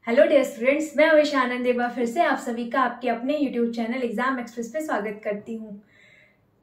Hello dear students, मैं अविश आनंद एक बार फिर से आप सभी का आपके अपने यूट्यूब चैनल एग्जाम एक्सप्रेस पे स्वागत करती हूँ।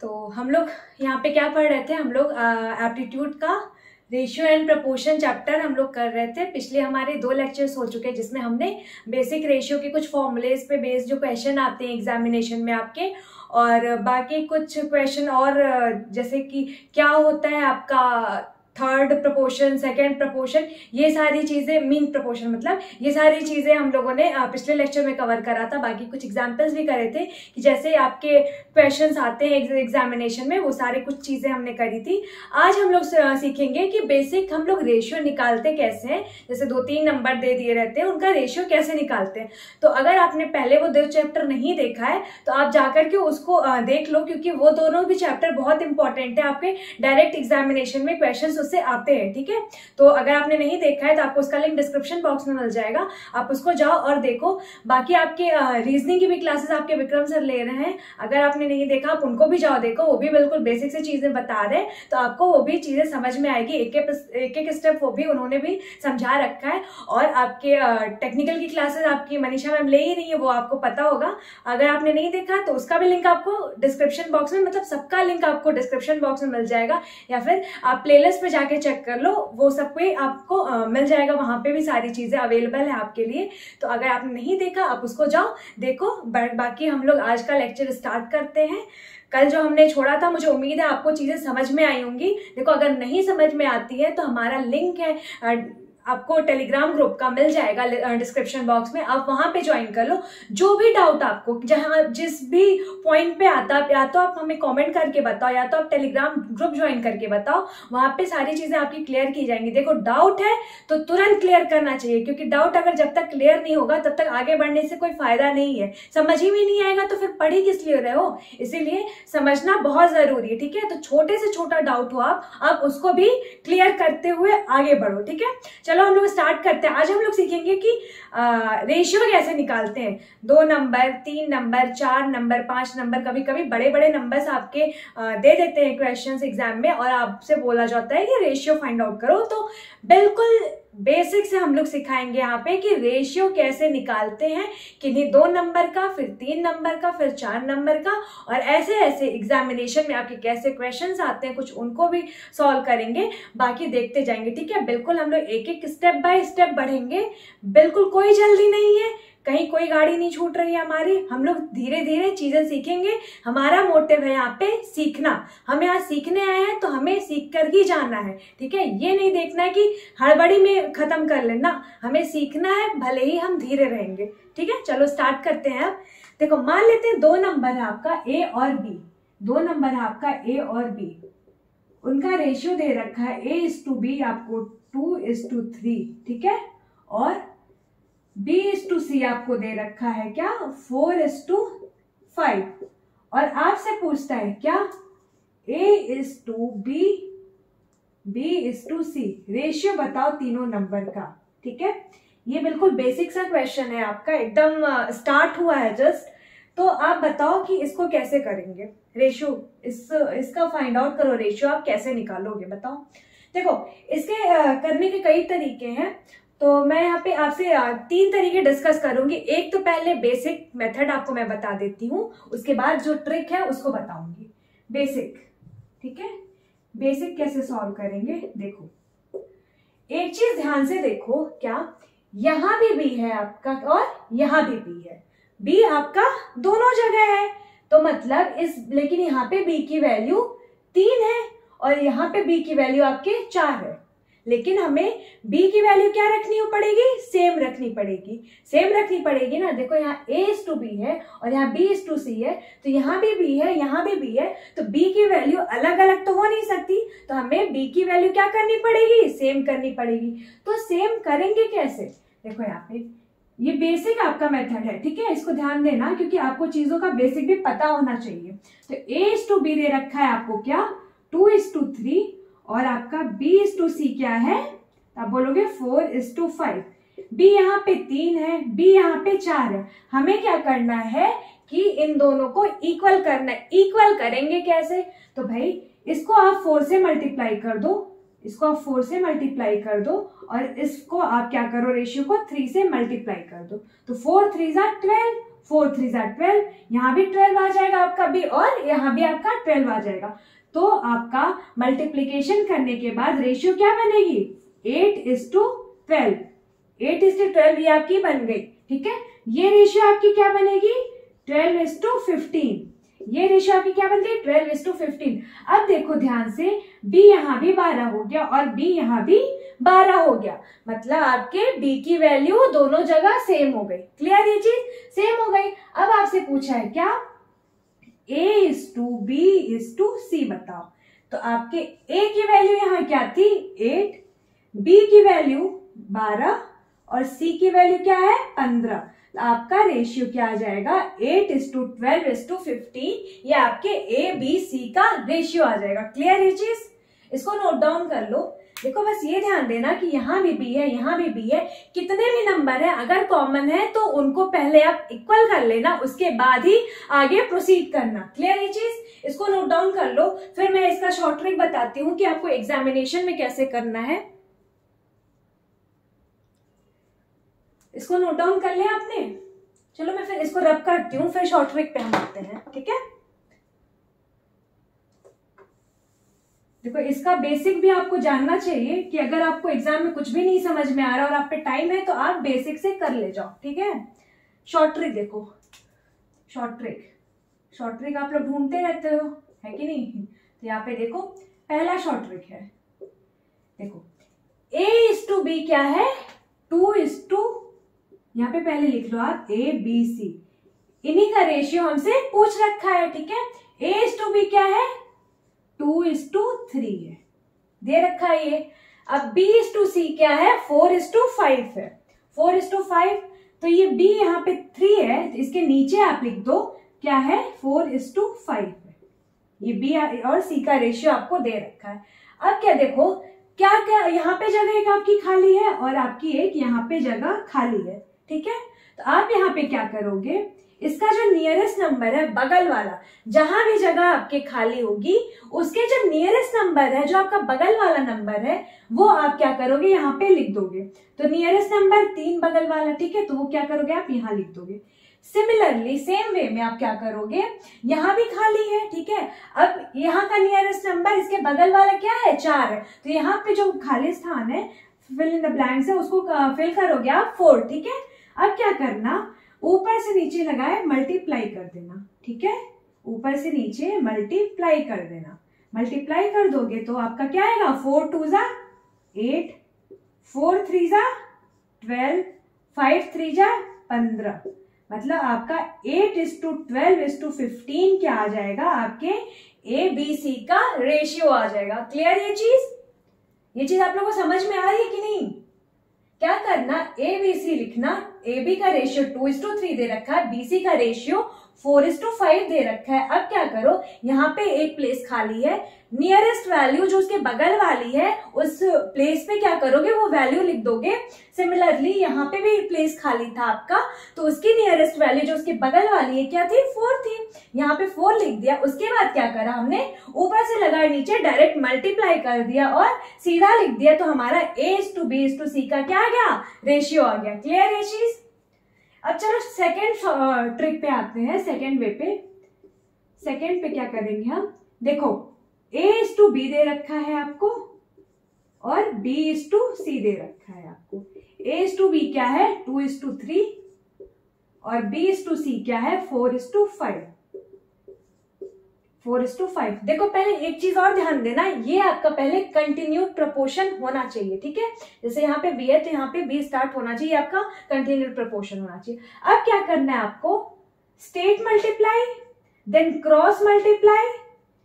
तो हम लोग यहाँ पे क्या पढ़ रहे थे, हम लोग एप्टीट्यूड का रेशियो एंड प्रपोर्शन चैप्टर हम लोग कर रहे थे। पिछले हमारे 2 लेक्चर्स हो चुके हैं जिसमें हमने बेसिक रेशियो के कुछ फॉर्मूलेज पे बेस्ड जो क्वेश्चन आते हैं एग्जामिनेशन में आपके, और बाकी कुछ क्वेश्चन और जैसे कि क्या होता है आपका थर्ड प्रपोर्शन, सेकेंड प्रपोर्शन, ये सारी चीजें, मीन प्रपोर्शन मतलब ये सारी चीजें हम लोगों ने पिछले लेक्चर में कवर करा था। बाकी कुछ एग्जांपल्स भी करे थे कि जैसे आपके क्वेश्चंस आते हैं एग्जामिनेशन में, वो सारी कुछ चीजें हमने करी थी। आज हम लोग सीखेंगे कि बेसिक हम लोग रेशियो निकालते कैसे हैं। जैसे 2-3 नंबर दे दिए रहते हैं, उनका रेशियो कैसे निकालते हैं। तो अगर आपने पहले वो 2 चैप्टर नहीं देखा है तो आप जाकर के उसको देख लो, क्योंकि वो दोनों भी चैप्टर बहुत इंपॉर्टेंट है। आपके डायरेक्ट एग्जामिनेशन में क्वेश्चन से आते हैं, ठीक है। तो अगर आपने नहीं देखा है तो आपको उसका लिंक डिस्क्रिप्शन बॉक्स में मिल जाएगा, आप उसको जाओ और देखो। बाकी आपके रीजनिंग की भी क्लासेस आपके विक्रम सर ले रहे हैं, अगर आपने नहीं देखा आप उनको भी जाओ देखो, वो भी बिल्कुल बेसिक से चीजें बता रहे हैं, तो आपको वो भी चीजें समझ में आएगी। एक एक स्टेप वो भी उन्होंने भी समझा रखा है। और आपके टेक्निकल की क्लासेस आपकी मनीषा मैम ले ही रही है, वो आपको पता होगा। अगर आपने नहीं देखा तो उसका भी लिंक आपको डिस्क्रिप्शन बॉक्स में, मतलब सबका लिंक आपको डिस्क्रिप्शन बॉक्स में मिल जाएगा, या फिर आप प्लेलिस्ट पे जाके चेक कर लो, वो सब पे आपको मिल जाएगा। वहां पे भी सारी चीजें अवेलेबल है आपके लिए। तो अगर आपने नहीं देखा आप उसको जाओ देखो। बाकी हम लोग आज का लेक्चर स्टार्ट करते हैं। कल जो हमने छोड़ा था, मुझे उम्मीद है आपको चीजें समझ में आई होंगी। देखो, अगर नहीं समझ में आती है तो हमारा लिंक है, आपको टेलीग्राम ग्रुप का मिल जाएगा डिस्क्रिप्शन बॉक्स में, आप वहां पे ज्वाइन कर लो। जो भी डाउट आपको जहां जिस भी पॉइंट पे आता है, या तो आप हमें कमेंट करके बताओ, या तो आप टेलीग्राम ग्रुप ज्वाइन करके बताओ, वहां पे सारी चीजें आपकी क्लियर की जाएंगी। देखो, डाउट है तो तुरंत क्लियर करना चाहिए, क्योंकि डाउट अगर जब तक क्लियर नहीं होगा तब तक आगे बढ़ने से कोई फायदा नहीं है। समझ ही में नहीं आएगा तो फिर पढ़ ही किस लिए रहे हो। इसीलिए समझना बहुत जरूरी है, ठीक है। तो छोटे से छोटा डाउट हो आप उसको भी क्लियर करते हुए आगे बढ़ो, ठीक है। चलो हम लोग स्टार्ट करते हैं। आज हम लोग सीखेंगे कि रेशियो कैसे निकालते हैं। 2 नंबर, 3 नंबर, 4 नंबर, 5 नंबर, कभी कभी बड़े बड़े नंबर्स आपके दे देते हैं क्वेश्चंस एग्जाम में, और आपसे बोला जाता है कि रेशियो फाइंड आउट करो। तो बिल्कुल बेसिक से हम लोग सिखाएंगे यहाँ पे कि रेशियो कैसे निकालते हैं, किन्हीं 2 नंबर का, फिर 3 नंबर का, फिर 4 नंबर का, और ऐसे ऐसे एग्जामिनेशन में आपके कैसे क्वेश्चंस आते हैं, कुछ उनको भी सॉल्व करेंगे। बाकी देखते जाएंगे, ठीक है। बिल्कुल हम लोग एक एक स्टेप बाय स्टेप बढ़ेंगे, बिल्कुल कोई जल्दी नहीं है, कहीं कोई गाड़ी नहीं छूट रही है हमारी। हम लोग धीरे धीरे चीजें सीखेंगे। हमारा मोटिव है यहाँ पे सीखना। हम यहाँ सीखने आए हैं तो हमें सीख कर ही जाना है, ठीक है। ये नहीं देखना है कि हड़बड़ी में खत्म कर लेना, हमें सीखना है, भले ही हम धीरे रहेंगे, ठीक है। चलो स्टार्ट करते हैं। अब देखो, मान लेते हैं 2 नंबर है आपका ए और बी। 2 नंबर है आपका ए और बी, उनका रेशियो दे रखा है A:B आपको 2:3, ठीक है। और B:C आपको दे रखा है क्या, 4:5। और आपसे पूछता है क्या, A:B, B:C, रेशियो बताओ तीनों नंबर का, ठीक है। ये बिल्कुल बेसिक सा क्वेश्चन है आपका, एकदम स्टार्ट हुआ है जस्ट। तो आप बताओ कि इसको कैसे करेंगे रेशियो, इसका फाइंड आउट करो, रेशियो आप कैसे निकालोगे बताओ। देखो, इसके करने के कई तरीके हैं, तो मैं यहाँ पे आपसे 3 तरीके डिस्कस करूंगी। एक तो पहले बेसिक मेथड आपको मैं बता देती हूँ, उसके बाद जो ट्रिक है उसको बताऊंगी। बेसिक, ठीक है। बेसिक कैसे सॉल्व करेंगे, देखो एक चीज ध्यान से देखो, क्या यहां भी बी है आपका और यहां भी बी है। बी आपका दोनों जगह है, तो मतलब लेकिन यहाँ पे बी की वैल्यू 3 है और यहाँ पे बी की वैल्यू आपके 4 है। लेकिन हमें b की वैल्यू क्या रखनी पड़ेगी, सेम रखनी पड़ेगी। सेम रखनी पड़ेगी ना। देखो, यहाँ A:B है और यहाँ B:C है, तो यहाँ भी b है, यहाँ भी b है, तो b की वैल्यू अलग अलग तो हो नहीं सकती, तो हमें b की वैल्यू क्या करनी पड़ेगी, सेम करनी पड़ेगी। तो सेम करेंगे कैसे, देखो यहाँ पे ये बेसिक आपका मेथड है, ठीक है। इसको ध्यान देना, क्योंकि आपको चीजों का बेसिक भी पता होना चाहिए। तो A:B दे रखा है आपको क्या, 2:3, और आपका B:C क्या है, आप बोलोगे 4:5। B यहाँ पे 3 है, B यहाँ पे 4 है। हमें क्या करना है कि इन दोनों को इक्वल करना है। इक्वल करेंगे कैसे, तो भाई इसको आप 4 से मल्टीप्लाई कर दो, इसको आप 4 से मल्टीप्लाई कर दो और इसको आप क्या करो, रेशियो को 3 से मल्टीप्लाई कर दो। तो 4 3 ज़ा 12, 4 3 ज़ा 12, यहाँ भी 12 आ जाएगा आपका भी और यहाँ भी आपका 12 आ जाएगा। तो आपका मल्टीप्लीकेशन करने के बाद रेशियो क्या बनेगी, 8:12। 8:12 ये आपकी बन गई, ठीक है। ये रेशियो आपकी क्या बनेगी, 12:15। ये रेशियो आपकी क्या बन गई, 12:15। अब देखो ध्यान से, b यहाँ भी 12 हो गया और b यहाँ भी 12 हो गया, मतलब आपके b की वैल्यू दोनों जगह सेम हो गई। क्लियर, ये चीज सेम हो गई। अब आपसे पूछा है क्या, a:b:c बताओ। तो आपके a की वैल्यू यहाँ क्या थी, 8, b की वैल्यू 12 और c की वैल्यू क्या है, 15। आपका रेशियो क्या आ जाएगा, 8:12:15। ये आपके ए बी सी का रेशियो आ जाएगा। क्लियर है चीज, इसको नोट डाउन कर लो। देखो बस ये ध्यान देना कि यहाँ भी बी है, यहाँ भी बी है, कितने भी नंबर है अगर कॉमन है तो उनको पहले आप इक्वल कर लेना, उसके बाद ही आगे प्रोसीड करना। क्लियर ये चीज, इसको नोट डाउन कर लो। फिर मैं इसका शॉर्ट ट्रिक बताती हूँ कि आपको एग्जामिनेशन में कैसे करना है। इसको नोट डाउन कर लिया आपने, चलो मैं फिर इसको रब करती हूँ, फिर शॉर्ट ट्रिक पे हम आते हैं, ठीक है। देखो इसका बेसिक भी आपको जानना चाहिए कि अगर आपको एग्जाम में कुछ भी नहीं समझ में आ रहा और आप पे टाइम है तो आप बेसिक से कर ले जाओ, ठीक है। शॉर्ट ट्रिक देखो, शॉर्ट ट्रिक आप लोग ढूंढते रहते हो, है कि नहीं। तो यहाँ पे देखो पहला शॉर्ट ट्रिक है, देखो a:b क्या है, 2:, यहाँ पे पहले लिख लो आप a b c, इन्हीं का रेशियो हमसे पूछ रखा है, ठीक है। a:b क्या है, 2:3 है, दे रखा है ये। अब b:c क्या है, 4:5 है, 4:5। तो ये b यहाँ पे 3 है, तो इसके नीचे आप लिख दो क्या है, 4:5 है। ये b और c का रेशियो आपको दे रखा है। अब क्या देखो, क्या क्या यहाँ पे जगह एक आपकी खाली है और आपकी एक यहाँ पे जगह खाली है, ठीक है। तो आप यहाँ पे क्या करोगे, इसका जो नियरेस्ट नंबर है बगल वाला, जहां भी जगह आपके खाली होगी उसके जो नियरेस्ट नंबर है, जो आपका बगल वाला नंबर है, वो आप क्या करोगे, यहाँ पे लिख दोगे। तो नियरेस्ट नंबर 3 बगल वाला, ठीक है, तो वो क्या करोगे, आप यहाँ लिख दोगे। सिमिलरली सेम वे में आप क्या करोगे, यहाँ भी खाली है, ठीक है। अब यहाँ का नियरेस्ट नंबर इसके बगल वाला क्या है, 4 है, तो यहाँ पे जो खाली स्थान है, फिल इन द ब्लैंक्स है, उसको फिल करोगे आप 4, ठीक है। अब क्या करना, ऊपर से नीचे लगाए मल्टीप्लाई कर देना, ठीक है। ऊपर से नीचे मल्टीप्लाई कर देना, मल्टीप्लाई कर दोगे तो आपका क्या आएगा, 4 2 ज़ा 8, 4 3 ज़ा 12, 5 3 ज़ा 15। मतलब आपका 8:12:15 क्या आ जाएगा, आपके ए बी सी का रेशियो आ जाएगा। क्लियर ये चीज आप लोगों को समझ में आ रही है कि नहीं। क्या करना, ए बी सी लिखना, ए बी का रेशियो 2:3 दे रखा है, बी सी का रेशियो 4:5 दे रखा है। अब क्या करो, यहाँ पे एक प्लेस खाली है, नियरेस्ट वैल्यू जो उसके बगल वाली है उस प्लेस पे क्या करोगे, वो वैल्यू लिख दोगे। सिमिलरली यहाँ पे भी प्लेस खाली था आपका, तो उसकी नियरेस्ट वैल्यू जो उसके बगल वाली है क्या थी, 4 थी, यहाँ पे 4 लिख दिया। उसके बाद क्या करा हमने, ऊपर से लगाए नीचे डायरेक्ट मल्टीप्लाई कर दिया और सीधा लिख दिया, तो हमारा a:b:c का क्या आ गया, रेशियो आ गया। क्लियर है चीज। अब चलो सेकेंड ट्रिक पे आते हैं, सेकेंड वे पे। सेकेंड पे क्या करेंगे हम, देखो a:b दे रखा है आपको और b:c दे रखा है आपको। a:b क्या है, 2:3 और b:c क्या है, 4:5। 4:5। देखो पहले एक चीज और ध्यान देना, ये आपका पहले कंटिन्यूड प्रोपोर्शन होना चाहिए, ठीक है। जैसे यहाँ पे b है तो यहाँ पे b स्टार्ट होना चाहिए, आपका कंटिन्यूड प्रोपोर्शन होना चाहिए। अब क्या करना है आपको, straight multiply, then cross multiply,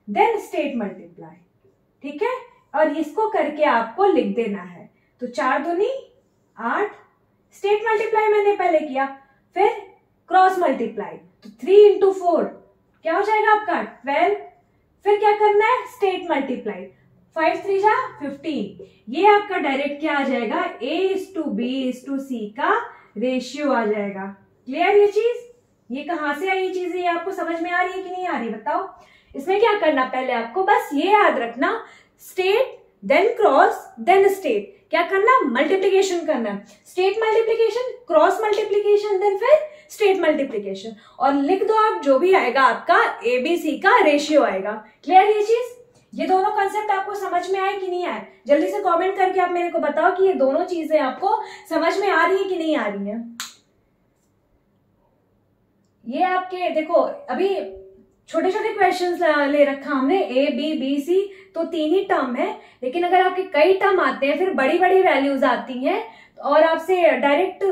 then straight multiply, ठीक है। और इसको करके आपको लिख देना है। तो 4 दूनी 8, स्टेट मल्टीप्लाई मैंने पहले किया, फिर क्रॉस मल्टीप्लाई, तो 3 × 4 क्या हो जाएगा आपका 12। फिर क्या करना है, स्टेट मल्टीप्लाई, 5 3 ज़ा 15। ये आपका डायरेक्ट क्या आ जाएगा, a:b:c का रेशियो आ जाएगा। क्लियर ये चीज, ये कहां से आई चीज, ये आपको समझ में आ रही है कि नहीं आ रही, बताओ। इसमें क्या करना, पहले आपको बस ये याद रखना, straight then cross, then straight. क्या करना, मल्टीप्लीकेशन करना है, straight multiplication, cross multiplication, then फिर स्टेट मल्टीप्लीकेशन, और लिख दो आप जो भी आएगा आपका ABC का रेशियो आएगा। क्लियर ये चीज? ये दोनों कंसेप्ट आपको समझ में आए कि नहीं आए? जल्दी से कमेंट करके आप मेरे को बताओ कि ये दोनों चीजें आपको समझ में आ रही है कि नहीं आ रही है। ये आपके देखो अभी छोटे छोटे क्वेश्चंस ले रखा हमने, A B B C, तो 3 ही टर्म है, लेकिन अगर आपके कई टर्म आते हैं, फिर बड़ी बड़ी वैल्यूज आती हैं और आपसे डायरेक्ट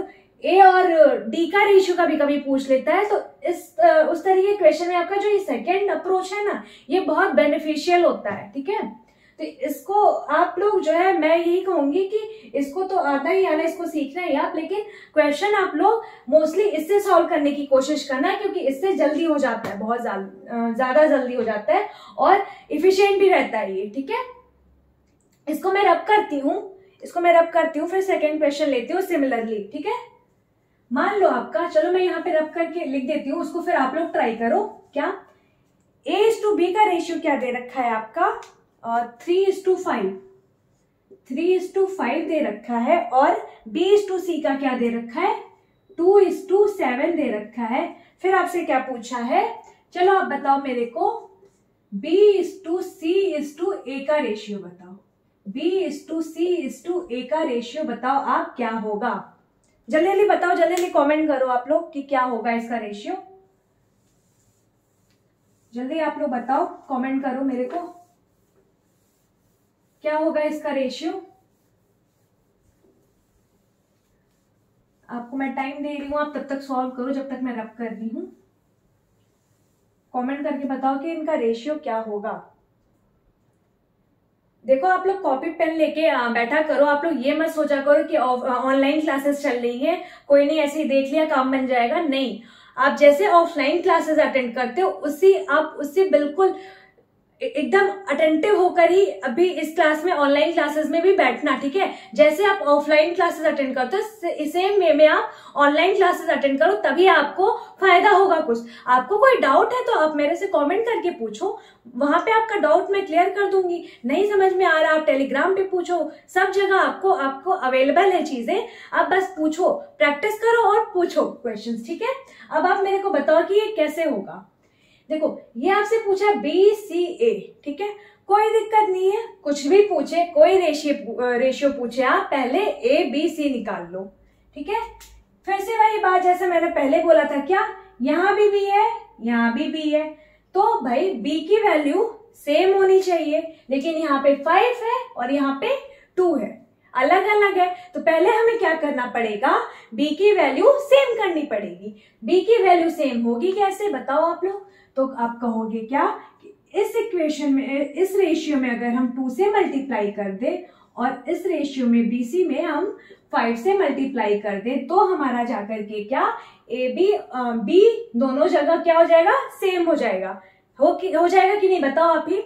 A और D का रेशियो कभी कभी पूछ लेता है, तो उस तरीके क्वेश्चन में आपका जो ये सेकेंड अप्रोच है ना, ये बहुत बेनिफिशियल होता है। ठीक है, तो इसको आप लोग जो है, मैं यही कहूंगी कि इसको तो आता ही आना, इसको सीखना ही आप, लेकिन क्वेश्चन आप लोग मोस्टली इससे सॉल्व करने की कोशिश करना है, क्योंकि इससे जल्दी हो जाता है, बहुत ज्यादा जल्दी हो जाता है और इफिशिएंट भी रहता है ये। ठीक है, इसको मैं रब करती हूँ, फिर सेकेंड क्वेश्चन लेती हूँ सिमिलरली। ठीक है, मान लो आपका, चलो मैं यहाँ पे रब करके लिख देती हूँ, उसको फिर आप लोग ट्राई करो। क्या A/B का रेशियो क्या दे रखा है आपका, 3:5 दे रखा है, और B/C का क्या दे रखा है, 2:7 दे रखा है। फिर आपसे क्या पूछा है, चलो आप बताओ मेरे को B/C/A का रेशियो बताओ, B/C/A का रेशियो बताओ आप, क्या होगा? जल्दी जल्दी बताओ, जल्दी जल्दी कमेंट करो आप लोग कि क्या होगा इसका रेशियो। जल्दी आप लोग बताओ, कमेंट करो मेरे को, क्या होगा इसका रेशियो। आपको मैं टाइम दे रही हूं, आप तब तक सॉल्व करो जब तक मैं रब कर रही हूं। कमेंट करके बताओ कि इनका रेशियो क्या होगा। देखो आप लोग कॉपी पेन लेके बैठा करो, आप लोग ये मत सोचा करो कि ऑनलाइन क्लासेस चल रही हैं, कोई नहीं ऐसे ही देख लिया काम बन जाएगा। नहीं, आप जैसे ऑफलाइन क्लासेस अटेंड करते हो उससे बिल्कुल एकदम अटेंटिव होकर ही अभी इस क्लास में, ऑनलाइन क्लासेस में भी बैठना। ठीक है, जैसे आप ऑफलाइन क्लासेस अटेंड करते हो, सेम वे में आप ऑनलाइन क्लासेस अटेंड करो, तभी आपको फायदा होगा। कुछ आपको कोई डाउट है तो आप मेरे से कमेंट करके पूछो, वहां पे आपका डाउट मैं क्लियर कर दूंगी। नहीं समझ में आ रहा, आप टेलीग्राम पे पूछो, सब जगह आपको अवेलेबल है चीजें, आप बस पूछो, प्रैक्टिस करो और पूछो क्वेश्चंस। ठीक है, अब आप मेरे को बताओ कि ये कैसे होगा। देखो ये आपसे पूछा BCA, ठीक है, कोई दिक्कत नहीं है, कुछ भी पूछे, कोई रेशियो पूछे, आप पहले ABC निकाल लो। ठीक है, फिर से वही बात जैसे मैंने पहले बोला था, क्या यहाँ भी B है, यहाँ भी B है, तो भाई B की वैल्यू सेम होनी चाहिए, लेकिन यहाँ पे 5 है और यहाँ पे 2 है, अलग अलग है, तो पहले हमें क्या करना पड़ेगा, B की वैल्यू सेम करनी पड़ेगी। B की वैल्यू सेम होगी कैसे, बताओ आप लोग। तो आप कहोगे क्या कि इस इक्वेशन में, इस रेशियो में अगर हम 2 से मल्टीप्लाई कर दे और इस रेशियो में BC में हम 5 से मल्टीप्लाई कर दे, तो हमारा जाकर के क्या B दोनों जगह क्या हो जाएगा, सेम हो जाएगा। हो जाएगा कि नहीं बताओ आप ही।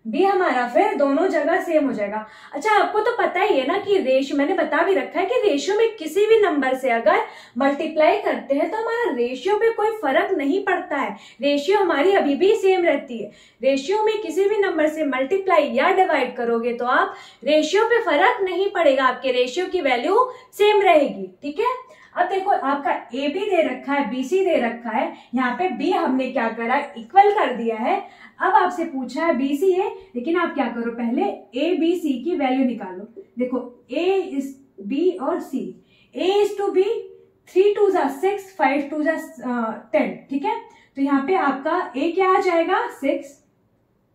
B हमारा फिर दोनों जगह सेम हो जाएगा। अच्छा, आपको तो पता ही है ना कि रेशियो, मैंने बता भी रखा है कि रेशियो में किसी भी नंबर से अगर मल्टीप्लाई करते हैं तो हमारा रेशियो पे कोई फर्क नहीं पड़ता है, रेशियो हमारी अभी भी सेम रहती है। रेशियो में किसी भी नंबर से मल्टीप्लाई या डिवाइड करोगे तो आप रेशियो पे फर्क नहीं पड़ेगा, आपके रेशियो की वैल्यू सेम रहेगी। ठीक है, अब देखो आपका AB दे रखा है, BC दे रखा है, यहाँ पे B हमने क्या करा, इक्वल कर दिया है। अब आपसे पूछा है BC है, लेकिन आप क्या करो, पहले ABC की वैल्यू निकालो। देखो B और C, A/B 3 2 6, 5 2 10। ठीक है, तो यहाँ पे आपका A क्या आ जाएगा 6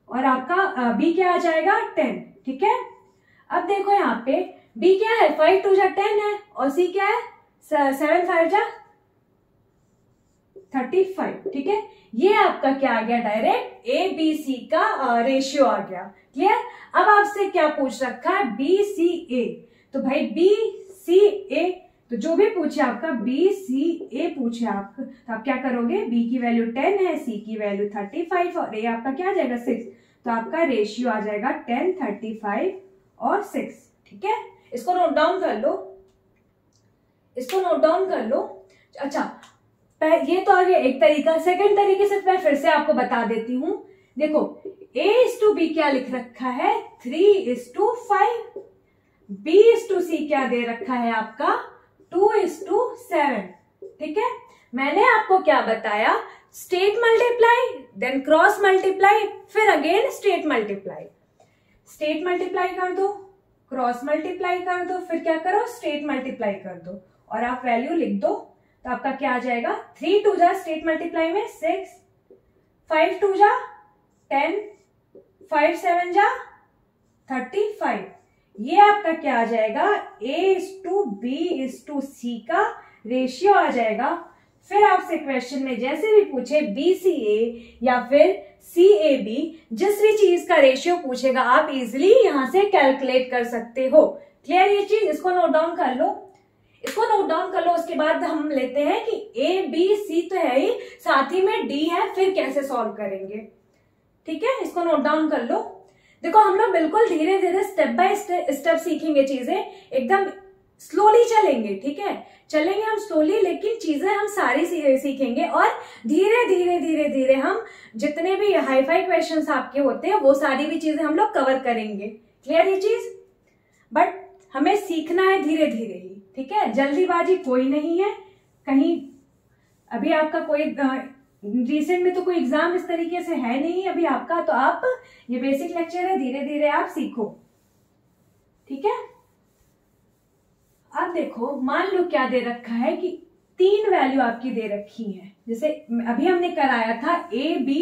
और आपका B क्या आ जाएगा 10। ठीक है, अब देखो यहाँ पे B क्या है, 5 2 10 है, और C क्या है 7 5 35। ठीक है, ये आपका क्या आ गया, डायरेक्ट ABC का रेशियो आ गया। क्लियर। अब आपसे क्या पूछ रखा है, BCA, तो भाई BCA, तो जो भी पूछे आपका BCA पूछे आपका, तो आप क्या करोगे, B की वैल्यू 10 है, C की वैल्यू 35 और A आपका क्या आ जाएगा 6, तो आपका रेशियो आ जाएगा 10 35 और 6। ठीक है, इसको नोट डाउन कर लो, इसको नोट डाउन कर लो। अच्छा, ये तो आ गया एक तरीका। सेकंड तरीके से मैं फिर से आपको बता देती हूँ। देखो A:B क्या लिख रखा है 3:5, B:C क्या दे रखा है आपका 2:7। ठीक है, मैंने आपको क्या बताया, state multiply, then cross multiply, फिर again state multiply. State multiply कर दो, क्रॉस मल्टीप्लाई कर दो, फिर क्या करो स्टेट मल्टीप्लाई कर दो और आप वैल्यू लिख दो। तो आपका क्या आ जाएगा 3 2 जा स्टेट मल्टीप्लाई में 6, 5 2 जा 10, 5 7 जा 35। ये आपका क्या आ जाएगा A:B:C का रेशियो आ जाएगा। फिर आपसे क्वेश्चन में जैसे भी पूछे BCA या फिर CAB, जिस भी चीज का रेशियो पूछेगा आप इजिली यहां से कैलकुलेट कर सकते हो। क्लियर ये चीज, इसको नोट डाउन कर लो, इसको नोट डाउन कर लो। उसके बाद हम लेते हैं कि ABC तो है ही, साथ ही में D है, फिर कैसे सॉल्व करेंगे। ठीक है, इसको नोट डाउन कर लो। देखो हम लोग बिल्कुल धीरे धीरे स्टेप बाय स्टेप सीखेंगे, चीजें एकदम स्लोली चलेंगे। ठीक है, चलेंगे हम स्लोली, लेकिन चीजें हम सारी सीखेंगे और धीरे धीरे धीरे धीरे हम जितने भी हाई फाई क्वेश्चंस आपके होते हैं वो सारी भी चीजें हम लोग कवर करेंगे। क्लियर ये चीज, बट हमें सीखना है धीरे धीरे ही। ठीक है, जल्दीबाजी कोई नहीं है कहीं। अभी आपका कोई रिसेंट में तो कोई एग्जाम इस तरीके से है नहीं अभी आपका, तो आप ये बेसिक लेक्चर है, धीरे धीरे आप सीखो। ठीक है, अब देखो मान लो क्या दे रखा है कि 3 वैल्यू आपकी दे रखी है, जैसे अभी हमने कराया था AB,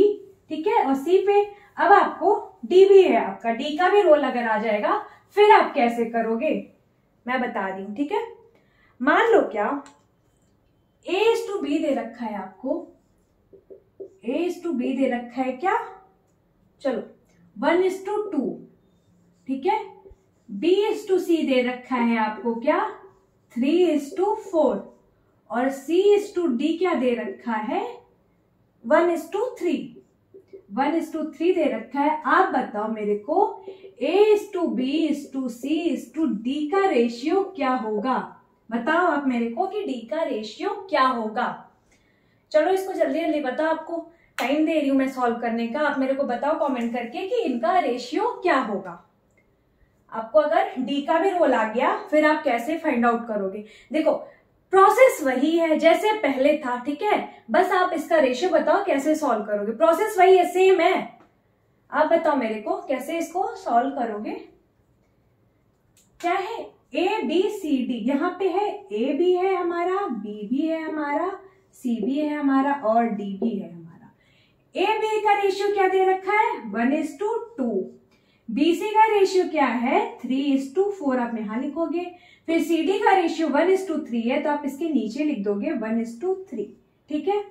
ठीक है, और C पे। अब आपको D भी है, आपका D का भी रोल अगर आ जाएगा, फिर आप कैसे करोगे मैं बता रही हूं। ठीक है, मान लो क्या A:B दे रखा है आपको, A:B दे रखा है क्या, चलो 1:2। ठीक है, B:C दे रखा है आपको क्या 3:4 और C:D क्या दे रखा है 1:3। 1:3 दे रखा है। आप बताओ मेरे को A:B:C:D का रेशियो क्या होगा, बताओ आप मेरे को कि D का रेशियो क्या होगा। चलो इसको जल्दी जल्दी बताओ, आपको टाइम दे रही हूं मैं सॉल्व करने का। आप मेरे को बताओ कमेंट करके कि इनका रेशियो क्या होगा। आपको अगर D का भी रोल आ गया फिर आप कैसे फाइंड आउट करोगे। देखो प्रोसेस वही है जैसे पहले था। ठीक है, बस आप इसका रेशियो बताओ कैसे सॉल्व करोगे। प्रोसेस वही है, सेम है। आप बताओ मेरे को कैसे इसको सॉल्व करोगे। क्या है ABCD, यहाँ पे है A भी है हमारा, B भी है हमारा, C भी है हमारा और D भी है हमारा। AB का रेशियो क्या दे रखा है 1:2। BC का रेशियो क्या है 3:4, आप यहाँ लिखोगे। फिर CD का रेशियो 1:3 है, तो आप इसके नीचे लिख दोगे 1:3। ठीक है,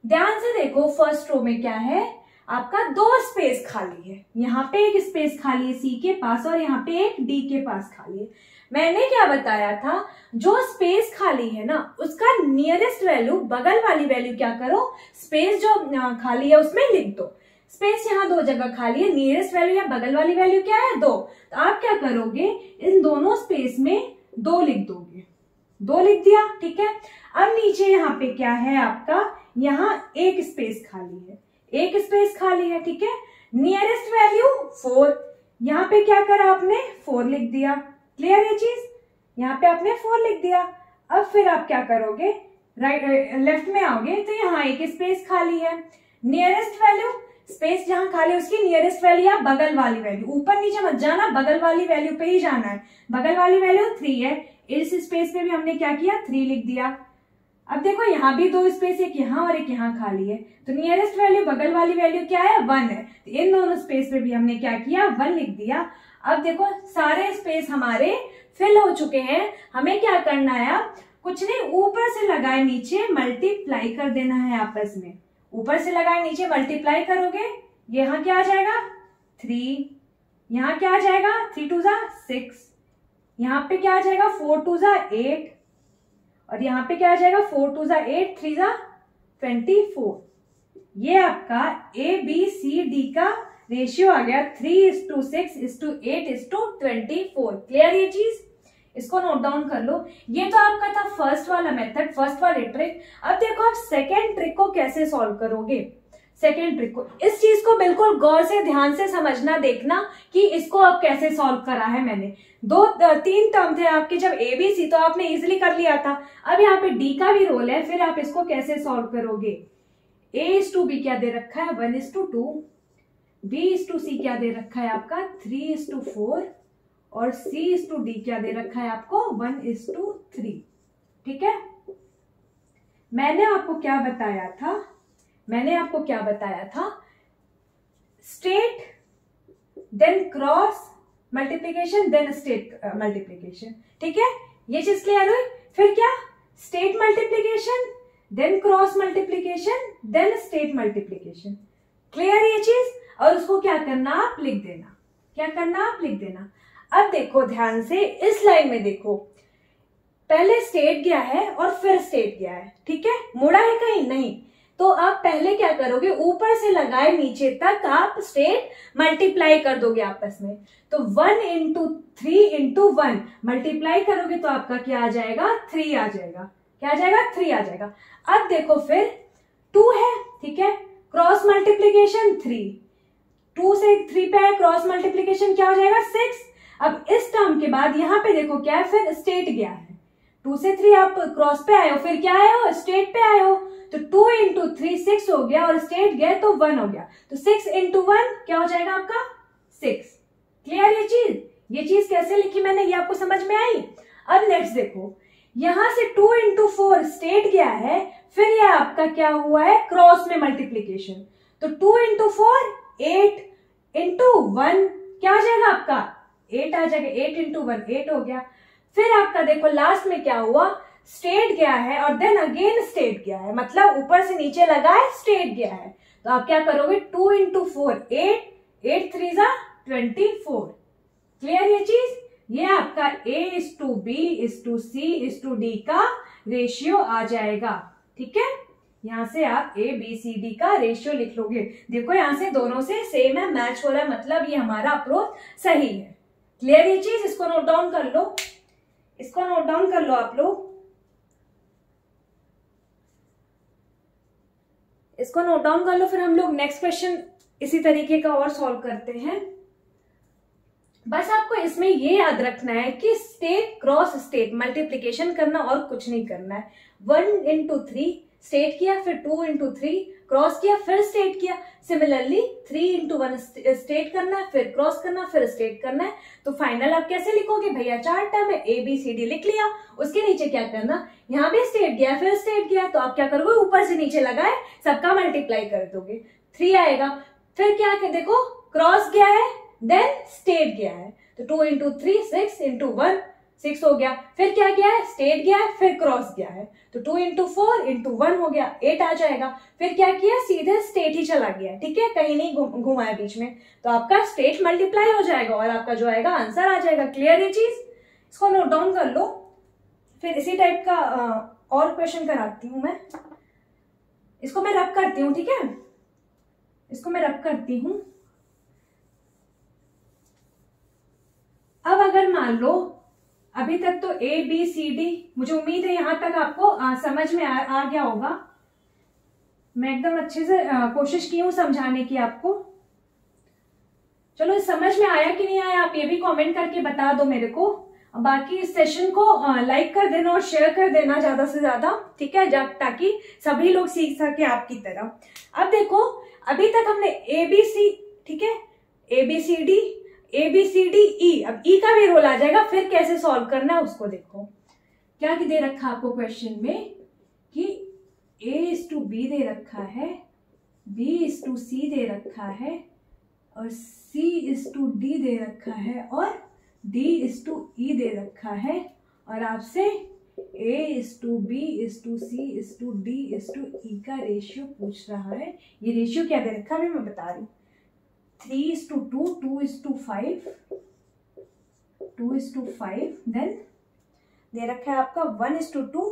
ध्यान से देखो फर्स्ट रो में क्या है आपका 2 स्पेस खाली है। यहाँ पे एक स्पेस खाली है C के पास और यहाँ पे एक D के पास खाली है। मैंने क्या बताया था, जो स्पेस खाली है ना उसका नियरेस्ट वैल्यू, बगल वाली वैल्यू क्या करो, स्पेस जो खाली है उसमें लिख दो। स्पेस यहाँ 2 जगह खाली है, नियरेस्ट वैल्यू या बगल वाली वैल्यू क्या है 2। तो आप क्या करोगे इन दोनों स्पेस में 2 लिख दोगे। 2 लिख दिया। ठीक है, अब नीचे यहाँ पे क्या है आपका, यहाँ एक स्पेस खाली है, एक स्पेस खाली है। ठीक है, नियरेस्ट वैल्यू 4, यहाँ पे क्या करा आपने 4 लिख दिया। क्लियर ये चीज, यहाँ पे आपने 4 लिख दिया। अब फिर आप क्या करोगे लेफ्ट में आओगे तो यहाँ एक स्पेस खाली है, नियरेस्ट वैल्यू, स्पेस जहां खाली है उसकी नियरेस्ट वैल्यू या बगल वाली वैल्यू, ऊपर नीचे मत जाना, बगल वाली वैल्यू पे ही जाना है। बगल वाली वैल्यू 3 है, इस स्पेस पे भी हमने क्या किया 3 लिख दिया। अब देखो यहाँ भी 2 स्पेस, एक यहाँ और एक यहाँ खाली है, तो नियरेस्ट वैल्यू बगल वाली वैल्यू क्या है 1 है, तो इन दोनों स्पेस पे भी हमने क्या किया 1 लिख दिया। अब देखो सारे स्पेस हमारे फिल हो चुके हैं। हमें क्या करना है, कुछ नहीं, ऊपर से लगाए नीचे मल्टीप्लाई कर देना है आपस में। ऊपर से लगाए नीचे मल्टीप्लाई करोगे, यहाँ क्या आ जाएगा 3, यहाँ क्या आ जाएगा 3 2 6, यहाँ पे क्या आ जाएगा 4 2 8 और यहाँ पे क्या आ जाएगा 4 2 8 3 24। ये आपका ABCD का रेशियो आ गया 3:6:8:24। क्लियर ये चीज, इसको नोट डाउन कर लो। ये तो आपका था फर्स्ट वाला मेथड, फर्स्ट वाली ट्रिक। अब देखो आप सेकेंड ट्रिक को कैसे सॉल्व करोगे। सेकेंड ट्रिक को, इस चीज को बिल्कुल गौर से ध्यान से समझना, देखना कि इसको अब कैसे सॉल्व करा है मैंने। 3 टर्म थे आपके जब ए बी सी, तो आपने इजिली कर लिया था। अब यहाँ पे डी का भी रोल है, फिर आप इसको कैसे सॉल्व करोगे। A:B क्या दे रखा है 1:2, B:C क्या दे रखा है आपका 3:4 और C:D क्या दे रखा है आपको 1:3। ठीक है, मैंने आपको क्या बताया था, straight then cross multiplication then straight multiplication. ठीक है, ये चीज क्लियर हुई। फिर क्या, straight multiplication then cross multiplication then straight multiplication. Clear ये चीज। और उसको क्या करना, आप लिख देना। अब देखो ध्यान से, इस लाइन में देखो, पहले स्टेट गया है और फिर स्टेट गया है। ठीक है, मुड़ा है कहीं नहीं, तो आप पहले क्या करोगे, ऊपर से लगाए नीचे तक आप स्टेट मल्टीप्लाई कर दोगे आपस में। तो 1 × 3 × 1 मल्टीप्लाई करोगे तो आपका क्या आ जाएगा, 3 आ जाएगा। क्या आ जाएगा, 3 आ जाएगा। अब देखो फिर 2 है, ठीक है, क्रॉस मल्टीप्लीकेशन 3, 2 से 3 पे है, क्रॉस मल्टीप्लीकेशन क्या हो जाएगा 6। अब इस टर्म के बाद यहाँ पे देखो क्या है, फिर स्टेट गया है। 2 से 3 आप क्रॉस पे आए हो, फिर क्या आए हो, स्टेट पे आए हो। तो 2 × 3 6 हो गया और स्टेट गया तो 1 हो गया। तो 6 × 1 क्या हो जाएगा आपका 6। क्लियर ये चीज कैसे लिखी मैंने, ये आपको समझ में आई। अब नेक्स्ट देखो, यहां से 2 × 4 स्टेट गया है, फिर यह आपका क्या हुआ है, क्रॉस में मल्टीप्लीकेशन। तो 2 × 4 8 × 1 क्या हो जाएगा आपका 8 आ जाएगा। 8 × 1 8 हो गया। फिर आपका देखो लास्ट में क्या हुआ, स्टेट गया है और देन अगेन स्टेट गया है, मतलब ऊपर से नीचे लगा है, स्टेट गया है। तो आप क्या करोगे, 2 × 4 8, 8 3 24। क्लियर ये चीज। ये आपका A:B:C:D का रेशियो आ जाएगा। ठीक है, यहां से आप ABCD का रेशियो लिख लोगे। देखो यहां से दोनों से सेम है, मैच हो रहा है, मतलब ये हमारा अप्रोच सही है। क्लियर ये चीज। इसको नोट डाउन कर लो, आप लोग इसको नोट डाउन कर लो। फिर हम लोग नेक्स्ट क्वेश्चन इसी तरीके का और सॉल्व करते हैं। बस आपको इसमें ये याद रखना है कि स्टेट क्रॉस स्टेट मल्टीप्लीकेशन करना और कुछ नहीं करना है। 1 × 3 स्टेट किया, फिर 2 × 3 क्रॉस किया, फिर स्टेट किया। सिमिलरली 3 × 1 स्टेट करना है, फिर क्रॉस करना, फिर स्टेट करना है। तो फाइनल आप कैसे लिखोगे भैया, 4 टर्म है, ABCD लिख लिया। उसके नीचे क्या करना, यहाँ भी स्टेट गया फिर स्टेट गया, तो आप क्या करोगे, ऊपर से नीचे लगाए सबका मल्टीप्लाई कर दोगे, 3 आएगा। फिर क्या देखो, क्रॉस गया है देन स्टेट गया है, तो 2 × 3 6 × 1 6 हो गया। फिर क्या गया है, स्टेट गया है, फिर क्रॉस गया है, तो 2 × 4 × 1 हो गया, 8 आ जाएगा। फिर क्या किया, सीधे स्टेट ही चला गया। ठीक है, कहीं नहीं घुमाया बीच में, तो आपका स्टेट मल्टीप्लाई हो जाएगा और आपका जो आएगा आंसर आ जाएगा। क्लियर ये चीज, इसको नोट डाउन कर लो। फिर इसी टाइप का और क्वेश्चन कराती हूं मैं। इसको मैं रब करती हूँ, ठीक है, इसको मैं रब करती हूँ। अब अगर मान लो अभी तक तो ABCD, मुझे उम्मीद है यहां तक आपको समझ में आ गया होगा। मैं एकदम अच्छे से कोशिश की हूं समझाने की आपको। चलो समझ में आया कि नहीं आया, आप ये भी कमेंट करके बता दो मेरे को। बाकी इस सेशन को लाइक कर देना और शेयर कर देना ज्यादा से ज्यादा, ठीक है, ताकि सभी लोग सीख सके आपकी तरह। अब देखो अभी तक हमने ABC, ठीक है, ABCD ABCDE, अब E का भी रोल आ जाएगा। फिर कैसे सॉल्व करना है उसको देखो। क्या दे रखा आपको क्वेश्चन में कि A:B दे रखा है, B:C दे रखा है और C:D दे रखा है और D:E दे रखा है, और आपसे A:B:C:D:E का रेशियो पूछ रहा है। ये रेशियो क्या दे रखा है मैं बता रही हूँ, 3:2, 2:5, 2:5, देन दे रखा है आपका 1:2,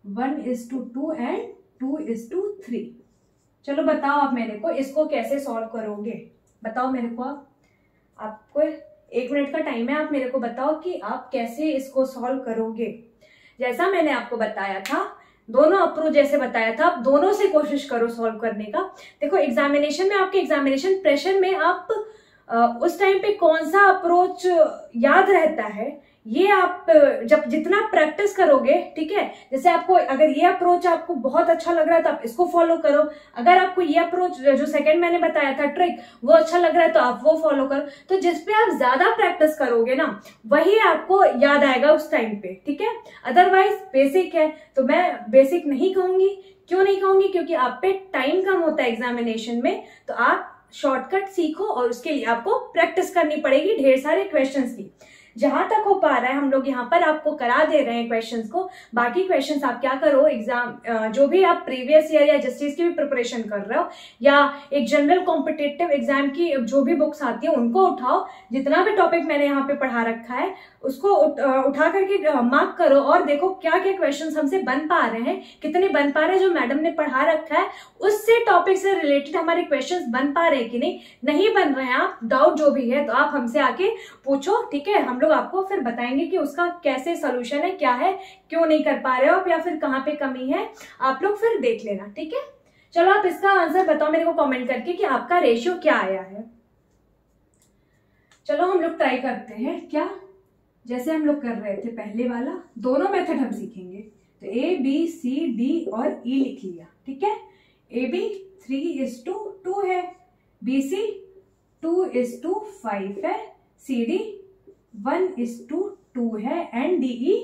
1:2 एंड 2:3। चलो बताओ आप मेरे को इसको कैसे सॉल्व करोगे, बताओ मेरे को। आपको 1 मिनट का टाइम है, आप मेरे को बताओ कि आप कैसे इसको सॉल्व करोगे। जैसा मैंने आपको बताया था, दोनों अप्रोच जैसे बताया था, आप दोनों से कोशिश करो सॉल्व करने का। देखो एग्जामिनेशन में, आपके एग्जामिनेशन प्रेशर में आप उस टाइम पे कौन सा अप्रोच याद रहता है, ये आप जब जितना प्रैक्टिस करोगे, ठीक है, जैसे आपको अगर ये अप्रोच आपको बहुत अच्छा लग रहा है तो आप इसको फॉलो करो, अगर आपको ये अप्रोच जो सेकंड मैंने बताया था ट्रिक वो अच्छा लग रहा है तो आप वो फॉलो करो। तो जिसपे आप ज्यादा प्रैक्टिस करोगे ना वही आपको याद आएगा उस टाइम पे, ठीक है। अदरवाइज बेसिक है तो मैं बेसिक नहीं कहूंगी। क्यों नहीं कहूंगी? क्योंकि आप पे टाइम कम होता है एग्जामिनेशन में, तो आप शॉर्टकट सीखो और उसके लिए आपको प्रैक्टिस करनी पड़ेगी ढेर सारे क्वेश्चंस की। जहां तक हो पा रहा है हम लोग यहाँ पर आपको करा दे रहे हैं क्वेश्चंस को। बाकी क्वेश्चंस आप क्या करो, एग्जाम जो भी आप प्रीवियस ईयर या जस्टिस की भी प्रिपरेशन कर रहे हो या एक जनरल कॉम्पिटिटिव एग्जाम की जो भी बुक्स आती है उनको उठाओ। जितना भी टॉपिक मैंने यहाँ पे पढ़ा रखा है उसको उठा करके मार्क करो और देखो क्या क्या क्वेश्चंस हमसे बन पा रहे हैं, कितने बन पा रहे हैं। जो मैडम ने पढ़ा रखा है उससे टॉपिक से रिलेटेड हमारे क्वेश्चंस बन पा रहे हैं कि नहीं बन रहे हैं, आप डाउट जो भी है तो आप हमसे आके पूछो, ठीक है। हम लोग आपको फिर बताएंगे कि उसका कैसे सोल्यूशन है, क्या है, क्यों नहीं कर पा रहे हो आप या फिर कहाँ पे कमी है, आप लोग फिर देख लेना, ठीक है। चलो आप इसका आंसर बताओ मेरे को कमेंट करके कि आपका रेशियो क्या आया है। चलो हम लोग ट्राई करते हैं। क्या जैसे हम लोग कर रहे थे पहले वाला, दोनों मेथड हम सीखेंगे। तो ए बी सी डी और ई लिख लिया, ठीक है। ए बी 3:2 है, बी सी 2:5 है, सी डी 1:2 है एंड डी ई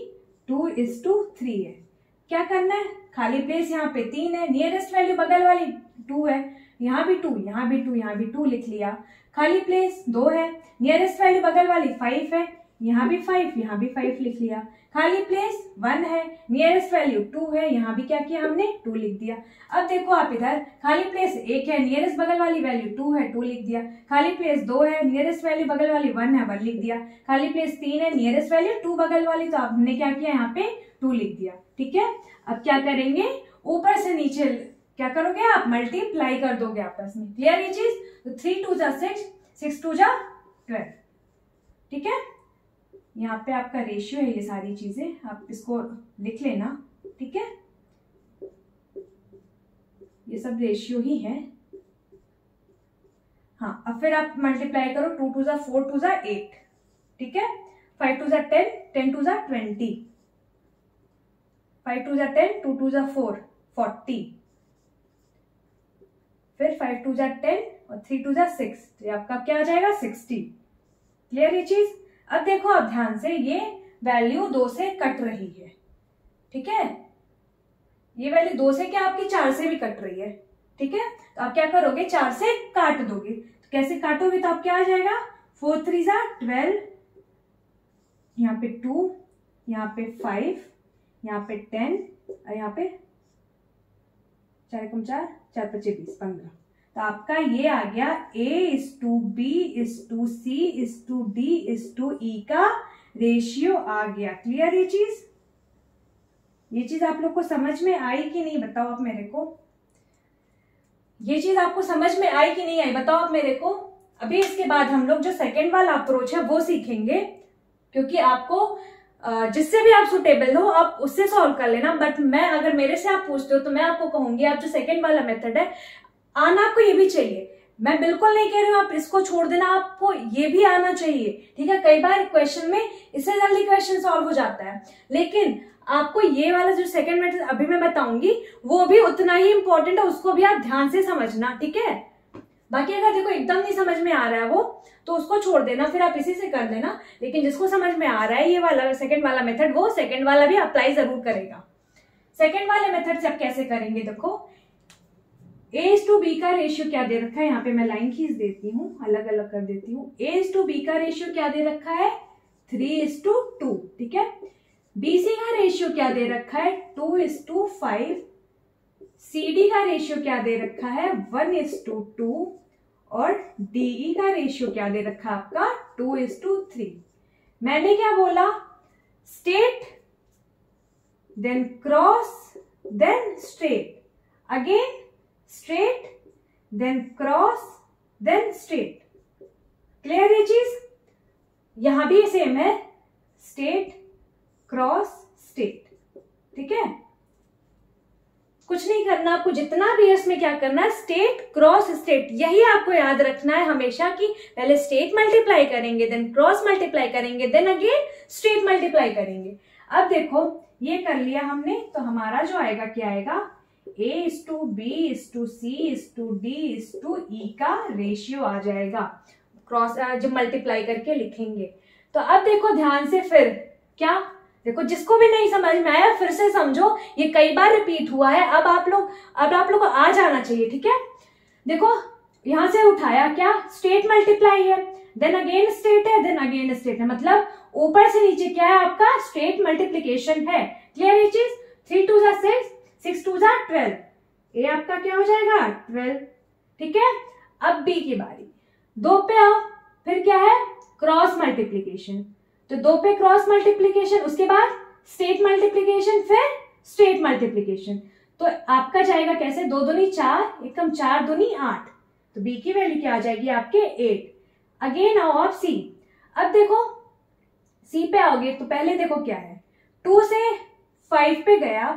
2:3 है। क्या करना है, खाली प्लेस यहाँ पे 3 है, नियरेस्ट वैल्यू बगल वाली 2 है, यहाँ भी 2, यहाँ भी 2, यहाँ भी 2 लिख लिया। खाली प्लेस 2 है, नियरेस्ट वैल्यू बगल वाली 5 है, यहाँ भी 5, यहाँ भी 5 लिख लिया। खाली प्लेस 1 है, नियरेस्ट वैल्यू 2 है, यहाँ भी क्या किया हमने 2 लिख दिया। अब देखो आप इधर खाली प्लेस 1 है, नियरेस्ट बगल वाली वैल्यू 2 है, 2 लिख दिया। खाली प्लेस 2 है, नियरेस्ट वैल्यू बगल वाली 1 है, 1 लिख दिया। खाली प्लेस 3 है, नियरेस्ट वैल्यू 2 बगल वाली, तो आपने क्या किया यहाँ पे 2 लिख दिया, ठीक है। अब क्या करेंगे, ऊपर से नीचे क्या करोगे आप, मल्टीप्लाई कर दोगे आपस में। क्लियर ये चीज? तो 3 2 जा 6, 6 2 जा 12, ठीक है। यहाँ पे आपका रेशियो है, ये सारी चीजें आप इसको लिख लेना, ठीक है। ये सब रेशियो ही है। हाँ, अब फिर आप मल्टीप्लाई करो, 2 2 जा 4, 2 जा 8, ठीक है। 5 2 जा 10, 10 2 जा 20, 5 2 जा 10, 2 2 जा 4, 40, फिर 5 2 जा 10 और 3 2 जा 6, तो ये आपका क्या आ जाएगा 60। क्लियर ये चीज? अब देखो आप ध्यान से, ये वैल्यू 2 से कट रही है, ठीक है। ये वैल्यू 2 से क्या आपकी 4 से भी कट रही है, ठीक है। तो आप क्या करोगे, 4 से काट दोगे। तो कैसे काटोगे, तो आप क्या आ जाएगा 4 3 जा 12, यहाँ पे 2, यहाँ पे 5, यहाँ पे 10 और यहाँ पे 4 कम 4, 4 5 20, 15। तो आपका ये आ गया A:B:C:D:E का रेशियो आ गया। क्लियर ये चीज? ये चीज आप लोग को समझ में आई कि नहीं, बताओ आप मेरे को। ये चीज आपको समझ में आई कि नहीं आई, बताओ आप मेरे को। अभी इसके बाद हम लोग जो सेकंड वाला अप्रोच है वो सीखेंगे, क्योंकि आपको जिससे भी आप सुटेबल हो आप उससे सॉल्व कर लेना। बट मैं अगर मेरे से आप पूछते हो तो मैं आपको कहूंगी आप जो सेकंड वाला मेथड है, आना आपको ये भी चाहिए। मैं बिल्कुल नहीं कह रही हूँ आप इसको छोड़ देना, आपको ये भी आना चाहिए, ठीक है। कई बार क्वेश्चन में इससे जल्दी क्वेश्चन सॉल्व हो जाता है, लेकिन आपको ये वाला जो सेकंड मेथड अभी मैं बताऊंगी वो भी उतना ही इंपॉर्टेंट है, उसको भी आप ध्यान से समझना, ठीक है। बाकी अगर देखो एकदम नहीं समझ में आ रहा है वो तो उसको छोड़ देना, फिर आप इसी से कर देना। लेकिन जिसको समझ में आ रहा है ये वाला सेकंड वाला मेथड, वो सेकंड वाला भी अप्लाई जरूर करेगा। सेकंड वाले मेथड से आप कैसे करेंगे, देखो A:B का रेशियो क्या दे रखा है, यहाँ पे मैं लाइन खींच देती हूँ, अलग अलग कर देती हूँ। A:B का रेशियो क्या दे रखा है 3:2, ठीक है। BC का रेशियो क्या दे रखा है 2:5, CD का रेशियो क्या दे रखा है 1:2 और DE का रेशियो क्या दे रखा है आपका 2:3। मैंने क्या बोला, straight then cross then straight, again straight then cross then straight. Clear ये चीज? यहां भी सेम है, स्टेट क्रॉस स्टेट, ठीक है। कुछ नहीं करना आपको, जितना भी है इसमें क्या करना है, स्टेट क्रॉस स्टेट, यही आपको याद रखना है हमेशा कि पहले स्टेट मल्टीप्लाई करेंगे, देन क्रॉस मल्टीप्लाई करेंगे, देन अगेन स्टेट मल्टीप्लाई करेंगे। अब देखो ये कर लिया हमने, तो हमारा जो आएगा क्या आएगा, A:B:C:D:E का रेशियो आ जाएगा, क्रॉस जब मल्टीप्लाई करके लिखेंगे। तो अब देखो ध्यान से, फिर क्या देखो, जिसको भी नहीं समझ में आया फिर से समझो, ये कई बार रिपीट हुआ है, अब आप लोग को आ जाना चाहिए, ठीक है। देखो यहां से उठाया क्या, स्टेट मल्टीप्लाई है, देन अगेन स्टेट है, देन अगेन स्टेट है, मतलब ऊपर से नीचे क्या है आपका, स्टेट मल्टीप्लीकेशन है। क्लियर ये चीज, 3 2 जा 6, 6 2 जा 12, ये आपका क्या हो जाएगा 12, ठीक है। अब बी की बारी, 2 पे आओ, फिर क्या है, क्रॉस मल्टीप्लीकेशन, तो 2 पे क्रॉस मल्टीप्लीकेशन, उसके बाद स्टेट मल्टीप्लीकेशन, फिर स्टेट मल्टीप्लीकेशन। तो आपका जाएगा कैसे, 2 दूनी 4, एकम 4 दूनी 8, तो बी की वैल्यू क्या आ जाएगी आपके 8। अगेन आओ आप सी, अब देखो सी पे आओगे तो पहले देखो क्या है, 2 से 5 पे गया,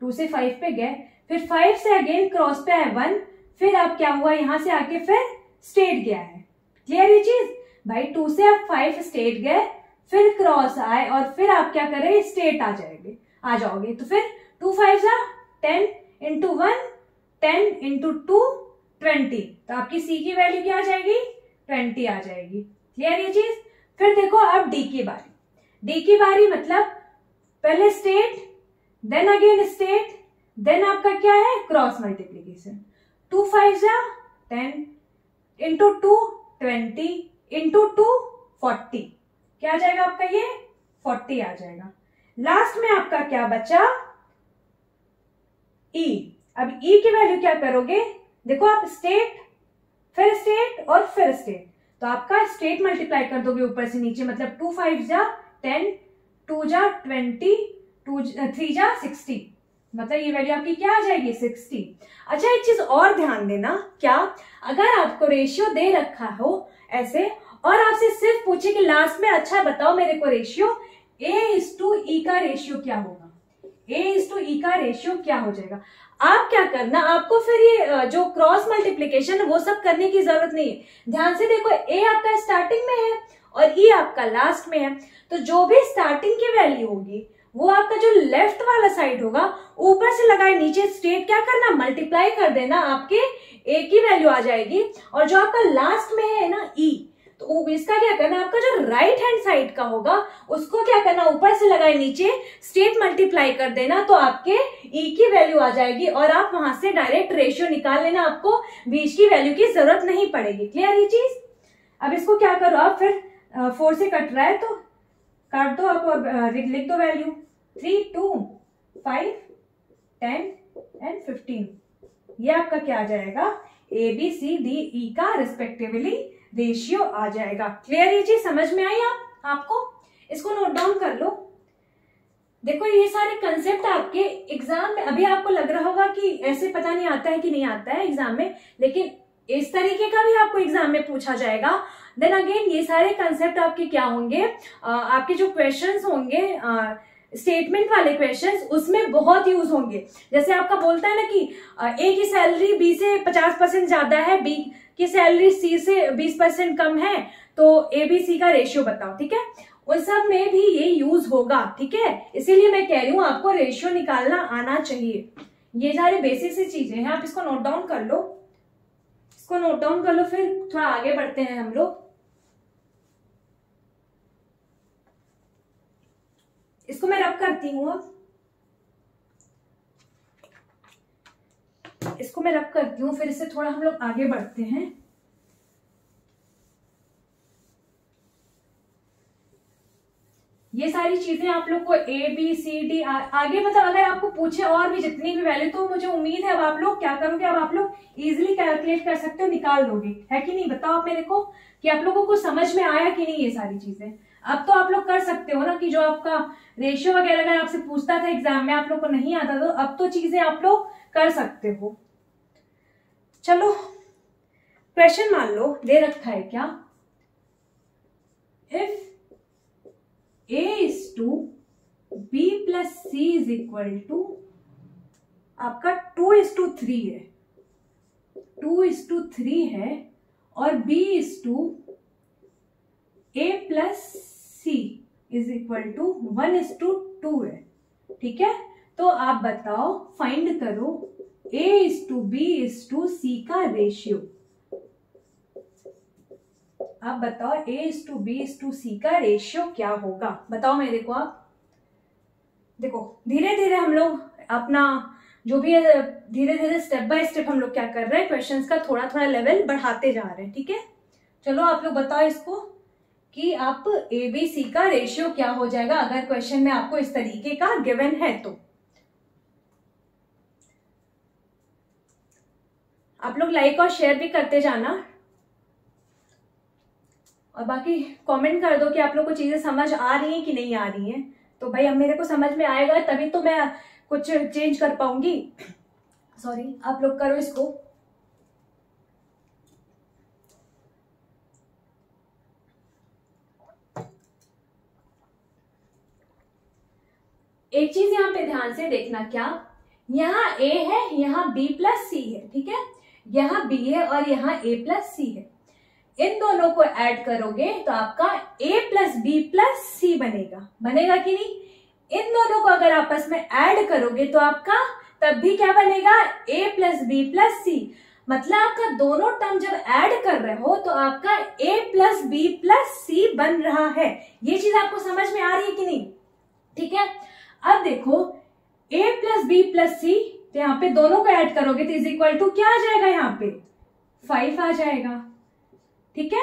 2 से 5 पे गए, फिर 5 से अगेन क्रॉस पे आए 1, फिर आप क्या हुआ, यहां से आके फिर स्टेट गया है। क्लियर ये चीज भाई, 2 से आप 5 स्टेट गए, फिर क्रॉस आए, और फिर आप क्या करें, स्टेट आ जाओगे, तो फिर 2 5 जा 10 इंटू 1 10 इंटू 2 20, तो आपकी सी की वैल्यू क्या आ जाएगी, 20 आ जाएगी। क्लियर ये चीज। फिर देखो अब डी की बारी, मतलब पहले straight, then again straight, then आपका क्या है, क्रॉस मल्टीप्लीकेशन, 2 5 जा 10 इंटू 2 20 इंटू 2 40, क्या आ जाएगा आपका, ये 40 आ जाएगा। लास्ट में आपका क्या बचा, ई। अब ई की वैल्यू क्या करोगे, देखो आप स्टेट, फिर स्टेट और फिर स्टेट, तो आपका स्टेट मल्टीप्लाई कर दोगे ऊपर से नीचे, मतलब 2 5 जा 10, 2 जा 20, 3 जा 60, मतलब ये वैल्यू आपकी क्या आ जाएगी, 60। अच्छा एक चीज और ध्यान देना, क्या, अगर आपको रेशियो दे रखा हो ऐसे, और आपसे सिर्फ पूछे कि लास्ट में अच्छा बताओ मेरे को रेशियो, A:E का रेशियो क्या होगा, A:E का रेशियो क्या हो जाएगा, आप क्या करना, आपको फिर ये जो क्रॉस मल्टीप्लीकेशन है वो सब करने की जरूरत नहीं है। ध्यान से देखो, A आपका स्टार्टिंग में है और E आपका लास्ट में है, तो जो भी स्टार्टिंग की वैल्यू होगी वो आपका जो लेफ्ट वाला साइड होगा, ऊपर से लगाए नीचे स्टेट क्या करना, मल्टीप्लाई कर देना, आपके A की वैल्यू आ जाएगी। और जो आपका लास्ट में है ना E, तो इसका क्या करना, आपका जो राइट हैंड साइड का होगा उसको क्या करना, ऊपर से लगाए नीचे स्टेट मल्टीप्लाई कर देना, तो आपके ई की वैल्यू आ जाएगी, और आप वहां से डायरेक्ट रेशियो निकाल लेना, आपको बीच की वैल्यू की जरूरत नहीं पड़ेगी। क्लियर ये चीज। अब इसको क्या करो आप, फिर 4 से कट रहा है तो काट दो आप, और लिख दो वैल्यू, 3 2 5 10 एंड 15, ये आपका क्या आ जाएगा, ABCDE का रिस्पेक्टिवली रेशियो आ जाएगा। क्लियर ये चीज समझ में आई आपको, इसको नोट डाउन कर लो। देखो ये सारे कंसेप्ट आपके एग्जाम में, अभी आपको लग रहा होगा कि ऐसे पता नहीं आता है कि नहीं आता है एग्जाम में, लेकिन इस तरीके का भी आपको एग्जाम में पूछा जाएगा। देन अगेन ये सारे कंसेप्ट आपके क्या होंगे, आपके जो क्वेश्चंस होंगे स्टेटमेंट वाले क्वेश्चंस, उसमें बहुत यूज होंगे। जैसे आपका बोलता है ना कि ए की सैलरी बी से 50% ज्यादा है, बी की सैलरी सी से 20% कम है, तो ABC का रेशियो बताओ, ठीक है, उन सब में भी ये यूज होगा, ठीक है। इसीलिए मैं कह रही हूं आपको रेशियो निकालना आना चाहिए। ये सारे बेसिक सी चीजें हैं, आप इसको नोट डाउन कर लो, इसको नोट डाउन कर लो, फिर थोड़ा आगे बढ़ते हैं हम लोग। इसको मैं रब करती हूँ, अब इसको मैं रब करती हूँ, फिर इससे थोड़ा हम लोग आगे बढ़ते हैं। ये सारी चीजें आप लोग को ABCD आगे, मतलब अगर आपको पूछे और भी जितनी भी वैल्यू, तो मुझे उम्मीद है अब आप लोग क्या करोगे, अब आप लोग इजीली कैलकुलेट कर सकते हो, निकाल लोगे, है कि नहीं। बताओ आप मेरे को कि आप लोगों को समझ में आया कि नहीं ये सारी चीजें। अब तो आप लोग कर सकते हो ना, कि जो आपका रेशियो वगैरह अगर आपसे पूछता था एग्जाम में, आप लोग को नहीं आता, तो अब तो चीजें आप लोग कर सकते हो। चलो क्वेश्चन मान लो दे रखा है क्या, if A is to B plus C is equal to, आपका 2:3 है, 2:3 है, और B/A+C इज इक्वल टू 1:2 है। ठीक है, तो आप बताओ, फाइंड करो A/B/C का रेशियो। आप बताओ A/B/C का रेशियो क्या होगा, बताओ मेरे को आप। देखो धीरे धीरे हम लोग अपना जो भी है, धीरे धीरे स्टेप बाय स्टेप हम लोग क्या कर रहे हैं, क्वेश्चंस का थोड़ा थोड़ा लेवल बढ़ाते जा रहे हैं। ठीक है, चलो आप लोग बताओ इसको कि आप ABC का रेशियो क्या हो जाएगा अगर क्वेश्चन में आपको इस तरीके का गिवन है तो। आप लोग लाइक और शेयर भी करते जाना, और बाकी कमेंट कर दो कि आप लोग को चीजें समझ आ रही हैं कि नहीं आ रही हैं। तो भाई अब मेरे को समझ में आएगा तभी तो मैं कुछ चेंज कर पाऊंगी। सॉरी, आप लोग करो इसको। एक चीज यहाँ पे ध्यान से देखना, क्या यहाँ A है, यहाँ B+C है। ठीक है, यहाँ B है और यहाँ A+C है। इन दोनों को ऐड करोगे तो आपका A+B+C बनेगा, बनेगा कि नहीं। इन दोनों को अगर आपस में ऐड करोगे तो आपका तब भी क्या बनेगा, A+B+C। मतलब आपका दोनों टर्म जब ऐड कर रहे हो तो आपका A+B+C बन रहा है। ये चीज आपको समझ में आ रही है कि नहीं। ठीक है, अब देखो A+B+C, तो यहाँ पे दोनों को ऐड करोगे तो इज इक्वल टू क्या आ जाएगा, यहाँ पे 5 आ जाएगा। ठीक है,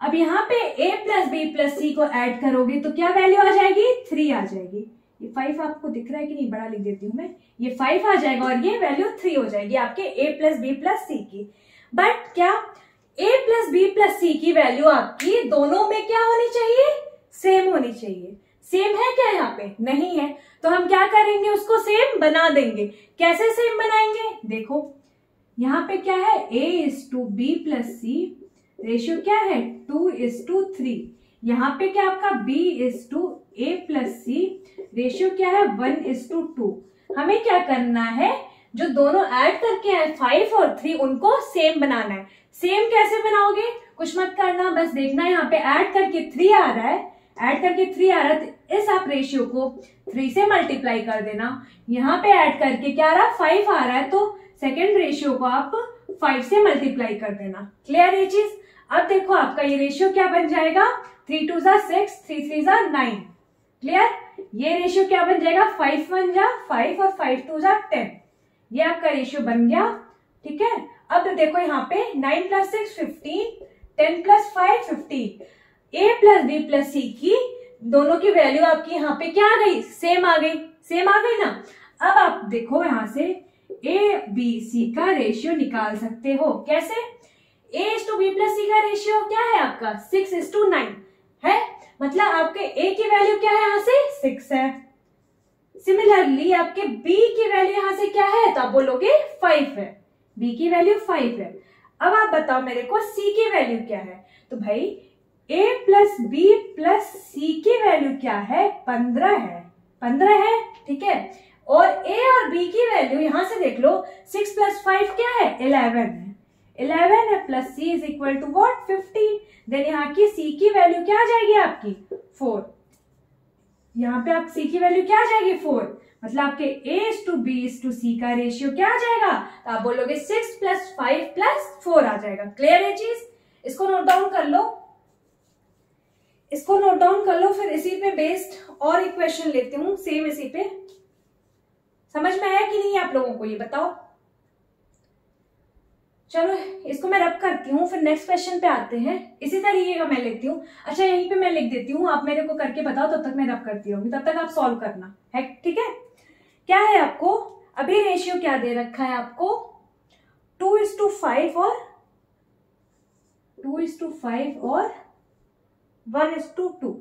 अब यहाँ पे A+B+C को ऐड करोगे तो क्या वैल्यू आ जाएगी, 3 आ जाएगी। ये 5 आपको दिख रहा है कि नहीं, बड़ा लिख देती हूँ मैं। ये 5 आ जाएगा और ये वैल्यू 3 हो जाएगी आपके A+B+C की। बट क्या A+B+C की वैल्यू आपकी दोनों में क्या होनी चाहिए, सेम होनी चाहिए। सेम है क्या यहाँ पे, नहीं है, तो हम क्या करेंगे, उसको सेम बना देंगे। कैसे सेम बनाएंगे, देखो यहाँ पे क्या है, A/B+C रेशियो क्या है, 2:3। यहाँ पे क्या आपका B/A+C रेशियो क्या है, 1:2। हमें क्या करना है, जो दोनों ऐड करके आए 5 और 3 उनको सेम बनाना है। सेम कैसे बनाओगे, कुछ मत करना, बस देखना यहाँ पे ऐड करके 3 आ रहा है, ऐड करके 3 आ रहा है तो इस आप रेशियो को 3 से मल्टीप्लाई कर देना। यहाँ पे ऐड करके क्या आ रहा है, 5 आ रहा है, तो सेकेंड रेशियो को आप 5 से मल्टीप्लाई कर देना। क्लियर ये चीज। अब देखो आपका ये रेशियो क्या बन जाएगा, 3 2 6, 3 3 9। क्लियर, ये रेशियो क्या बन जाएगा, 5 1 जा 5 और 5 2 10। ये आपका रेशियो बन गया। ठीक है, अब देखो यहाँ पे 9 + 6 15, 10 + 5 15। A+B+C की दोनों की वैल्यू आपकी यहाँ पे क्या आ गई, सेम आ गई, सेम आ गई ना। अब आप देखो यहाँ से A/B/C का रेशियो निकाल सकते हो। कैसे, A/B+C का रेशियो क्या है आपका, 6:9 है। मतलब आपके A की वैल्यू क्या है, यहाँ से 6 है। सिमिलरली आपके B की वैल्यू यहाँ से क्या है, तो आप बोलोगे 5 है। B की वैल्यू 5 है। अब आप बताओ मेरे को C की वैल्यू क्या है, तो भाई A+B+C की वैल्यू क्या है, 15 है, 15 है। ठीक है, और A और B की वैल्यू यहां से देख लो, 6 + 5 क्या है, 11 है, 11 है, plus C is equal to what, 15। Then यहाँ की C की वैल्यू क्या आ जाएगी आपकी, 4। यहाँ पे आप C की वैल्यू क्या आ जाएगी, 4। मतलब आपके A/B/C का रेशियो क्या आ जाएगा, तो आप बोलोगे 6 + 5 + 4 आ जाएगा। क्लियर है चीज, इसको नोट डाउन कर लो, इसको नोट डाउन कर लो। फिर इसी पे बेस्ड और एक क्वेश्चन लेती हूँ, सेम इसी पे। समझ में आया कि नहीं आप लोगों को, ये बताओ। चलो इसको मैं रब करती हूँ, फिर नेक्स्ट क्वेश्चन पे आते हैं। इसी तरीके का मैं लेती हूँ। अच्छा यहीं पे मैं लिख देती हूँ, आप मेरे को करके बताओ, तब तक मैं रब करती रहूंगी, तब तक आप सॉल्व करना है। ठीक है, क्या है आपको अभी रेशियो क्या दे रखा है आपको, 2:5 और 1:2।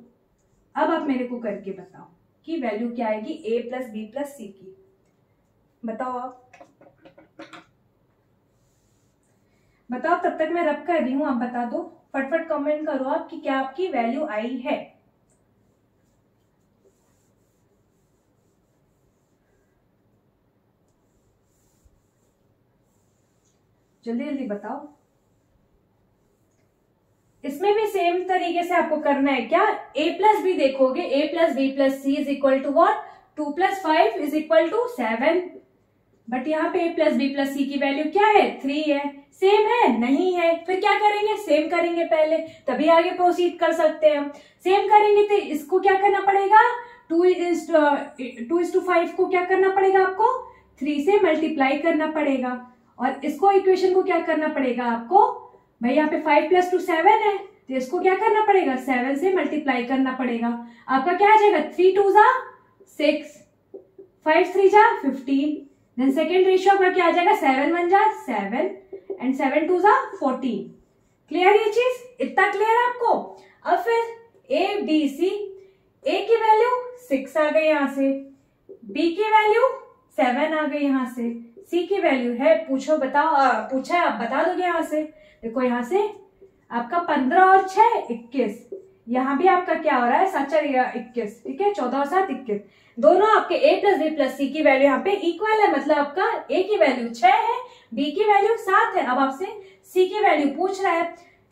अब आप मेरे को करके बताओ कि वैल्यू क्या आएगी A+B+C की, बताओ आप बताओ। तब तक मैं रब कर रही हूं, आप बता दो, फटफट कमेंट करो आप कि क्या आपकी वैल्यू आई है। जल्दी जल्दी बताओ। इसमें भी सेम तरीके से आपको करना है क्या, a प्लस बी देखोगे, a plus B plus C is equal to what, 2 plus 5 is equal to 7, but यहाँ पे a plus B plus C की वैल्यू क्या है, 3 है। सेम है, नहीं है, फिर क्या करेंगे, सेम करेंगे पहले, तभी आगे प्रोसीड कर सकते हैं हम। सेम करेंगे तो इसको क्या करना पड़ेगा, 2:5 को क्या करना पड़ेगा आपको, 3 से मल्टीप्लाई करना पड़ेगा, और इसको इक्वेशन को क्या करना पड़ेगा आपको, भाई यहाँ पे 5 + 2 7 है, तो इसको क्या करना पड़ेगा, 7 से मल्टीप्लाई करना पड़ेगा। आपका क्या आ जाएगा, 3 2 6, 5 3 15, देन सेकेंड रेशियो आपका क्या आ जाएगा, 7 1 7 एंड 7 2 14। क्लियर ये चीज, इतना क्लियर आपको। अब फिर ए बी सी, ए की वैल्यू 6 आ गई यहाँ से, बी की वैल्यू 7 आ गई यहाँ से, सी की वैल्यू है, पूछो बताओ, पूछा है आप बता दोगे यहाँ से। देखो यहाँ से आपका 15 और 6 21, यहाँ भी आपका क्या हो रहा है, 7 4 21, ठीक है, 14 और 7 21, दोनों आपके a plus B plus C की वैल्यू यहाँ पे इक्वल है, मतलब आपका a की वैल्यू 6 है, b की वैल्यू 7 है। अब आपसे c की वैल्यू पूछ रहा है,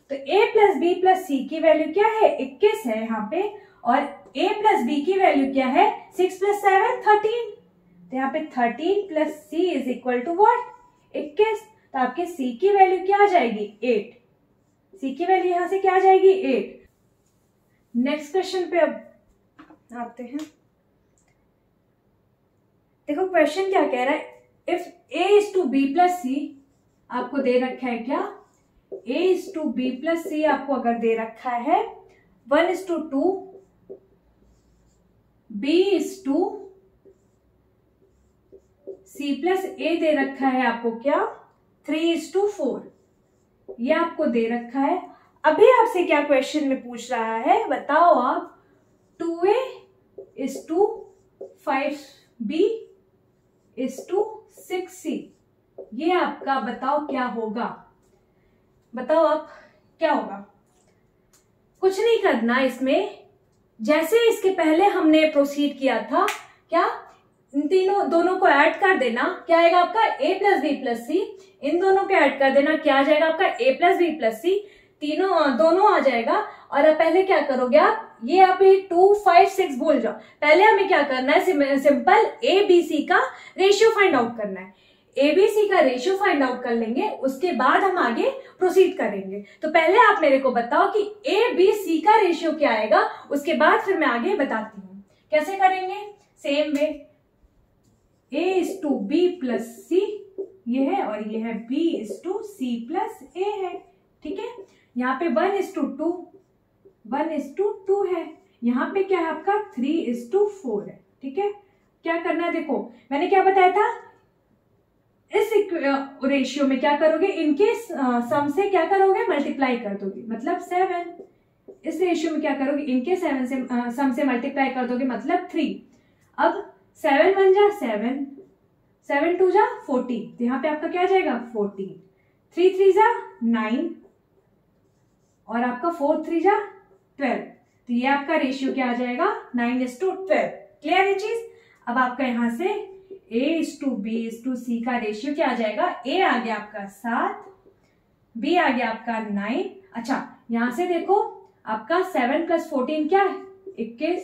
तो a plus B plus C की वैल्यू क्या है, 21 है यहाँ पे, और a प्लस बी की वैल्यू क्या है, 6 + 7 13, तो यहाँ पे 13 plus c is equal to what, 21, तो आपके c की वैल्यू क्या आ जाएगी, 8, c की वैल्यू यहाँ से क्या आ जाएगी, 8। नेक्स्ट क्वेश्चन पे अब आते हैं। देखो क्वेश्चन क्या कह रहा है, if a is to B plus C, आपको दे रखा है क्या, a is to B plus C आपको अगर दे रखा है 1:2, b is to c plus a दे रखा है आपको क्या, 3:4, ये आपको दे रखा है। अभी आपसे क्या क्वेश्चन में पूछ रहा है, बताओ आप, 2a is to 5b is to 6c, ये आपका बताओ क्या होगा, बताओ आप क्या होगा। कुछ नहीं करना इसमें, जैसे इसके पहले हमने प्रोसीड किया था, क्या इन तीनों दोनों को ऐड कर देना, क्या आएगा आपका a प्लस बी प्लस सी, इन दोनों को ऐड कर देना, क्या आ जाएगा आपका a प्लस बी प्लस सी, तीनों दोनों आ जाएगा। और अब पहले क्या करोगे आप, ये आप 2 5 6 भूल जाओ, पहले हमें क्या करना है, सिंपल ए बी सी का रेशियो फाइंड आउट करना है, ए बी सी का रेशियो फाइंड आउट कर लेंगे, उसके बाद हम आगे प्रोसीड करेंगे। तो पहले आप मेरे को बताओ कि ए बी सी का रेशियो क्या आएगा, उसके बाद फिर मैं आगे बताती हूँ कैसे करेंगे। Same way, a is to B plus C ये है, और ये है b is to C plus A है, ठीक है। यहाँ पे 1:2, 1:2 है, यहाँ पे क्या है आपका 3:4 है, ठीक है। क्या करना है, देखो मैंने क्या बताया था, इस रेशियो में क्या करोगे, इनके सम से क्या करोगे, मल्टीप्लाई कर दोगे, मतलब 7। इस रेशियो में क्या करोगे, इनके 7 से सम से मल्टीप्लाई कर दोगे, मतलब 3। अब 7 1 7, 7 2 14, तो यहाँ पे आपका क्या आ जाएगा 14, 3 3 9, और आपका 4 3 12, तो ये आपका रेशियो क्या आ जाएगा 9:12। क्लियर है चीज। अब आपका यहाँ से a is to B is to C का रेशियो क्या आ जाएगा, a आ गया आपका 7, b आ गया आपका 9। अच्छा यहाँ से देखो आपका 7 + 14 क्या है 21,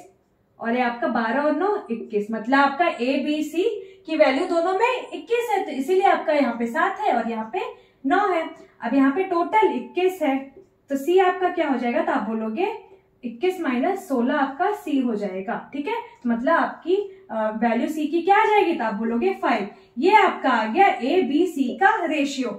और ये आपका 12 और 9 21, मतलब आपका ए बी सी की वैल्यू दोनों में 21 है, तो इसीलिए आपका यहाँ पे 7 है और यहाँ पे 9 है। अब यहाँ पे टोटल 21 है, तो सी आपका क्या हो जाएगा, तो आप बोलोगे 21 - 16 आपका सी हो जाएगा, ठीक है। तो मतलब आपकी वैल्यू सी की क्या आ जाएगी, तो आप बोलोगे 5। ये आपका आ गया ए बी सी का रेशियो।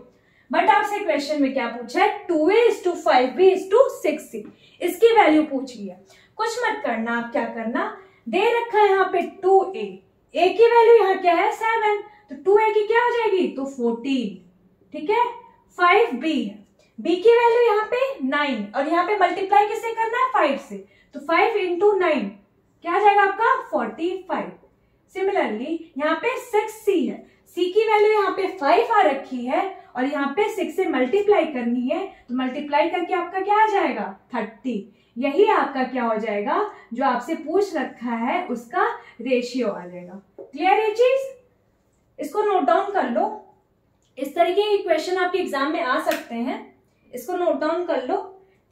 बट आपसे क्वेश्चन में क्या पूछा है, 2a is to 5b is to 6c, इसकी वैल्यू पूछी है। कुछ मत करना, आप क्या करना, दे रखा है यहाँ पे 2a, a की वैल्यू यहाँ क्या है 7, तो 2a की क्या हो जाएगी, तो 14, ठीक है। 5b है, b की वैल्यू यहाँ पे 9, और यहाँ पे मल्टीप्लाई किससे करना है 5 से, तो 5 × 9 क्या आ जाएगा आपका 45। सिमिलरली यहाँ पे 6c है, c की वैल्यू यहाँ पे 5 आ रखी है, और यहाँ पे 6 से मल्टीप्लाई करनी है, तो मल्टीप्लाई करके आपका क्या आ जाएगा 30। यही आपका क्या हो जाएगा, जो आपसे पूछ रखा है उसका रेशियो आ जाएगा। क्लियर है चीज, इसको नोट डाउन कर लो। इस तरीके के क्वेश्चन आपके एग्जाम में आ सकते हैं, इसको नोट डाउन कर लो।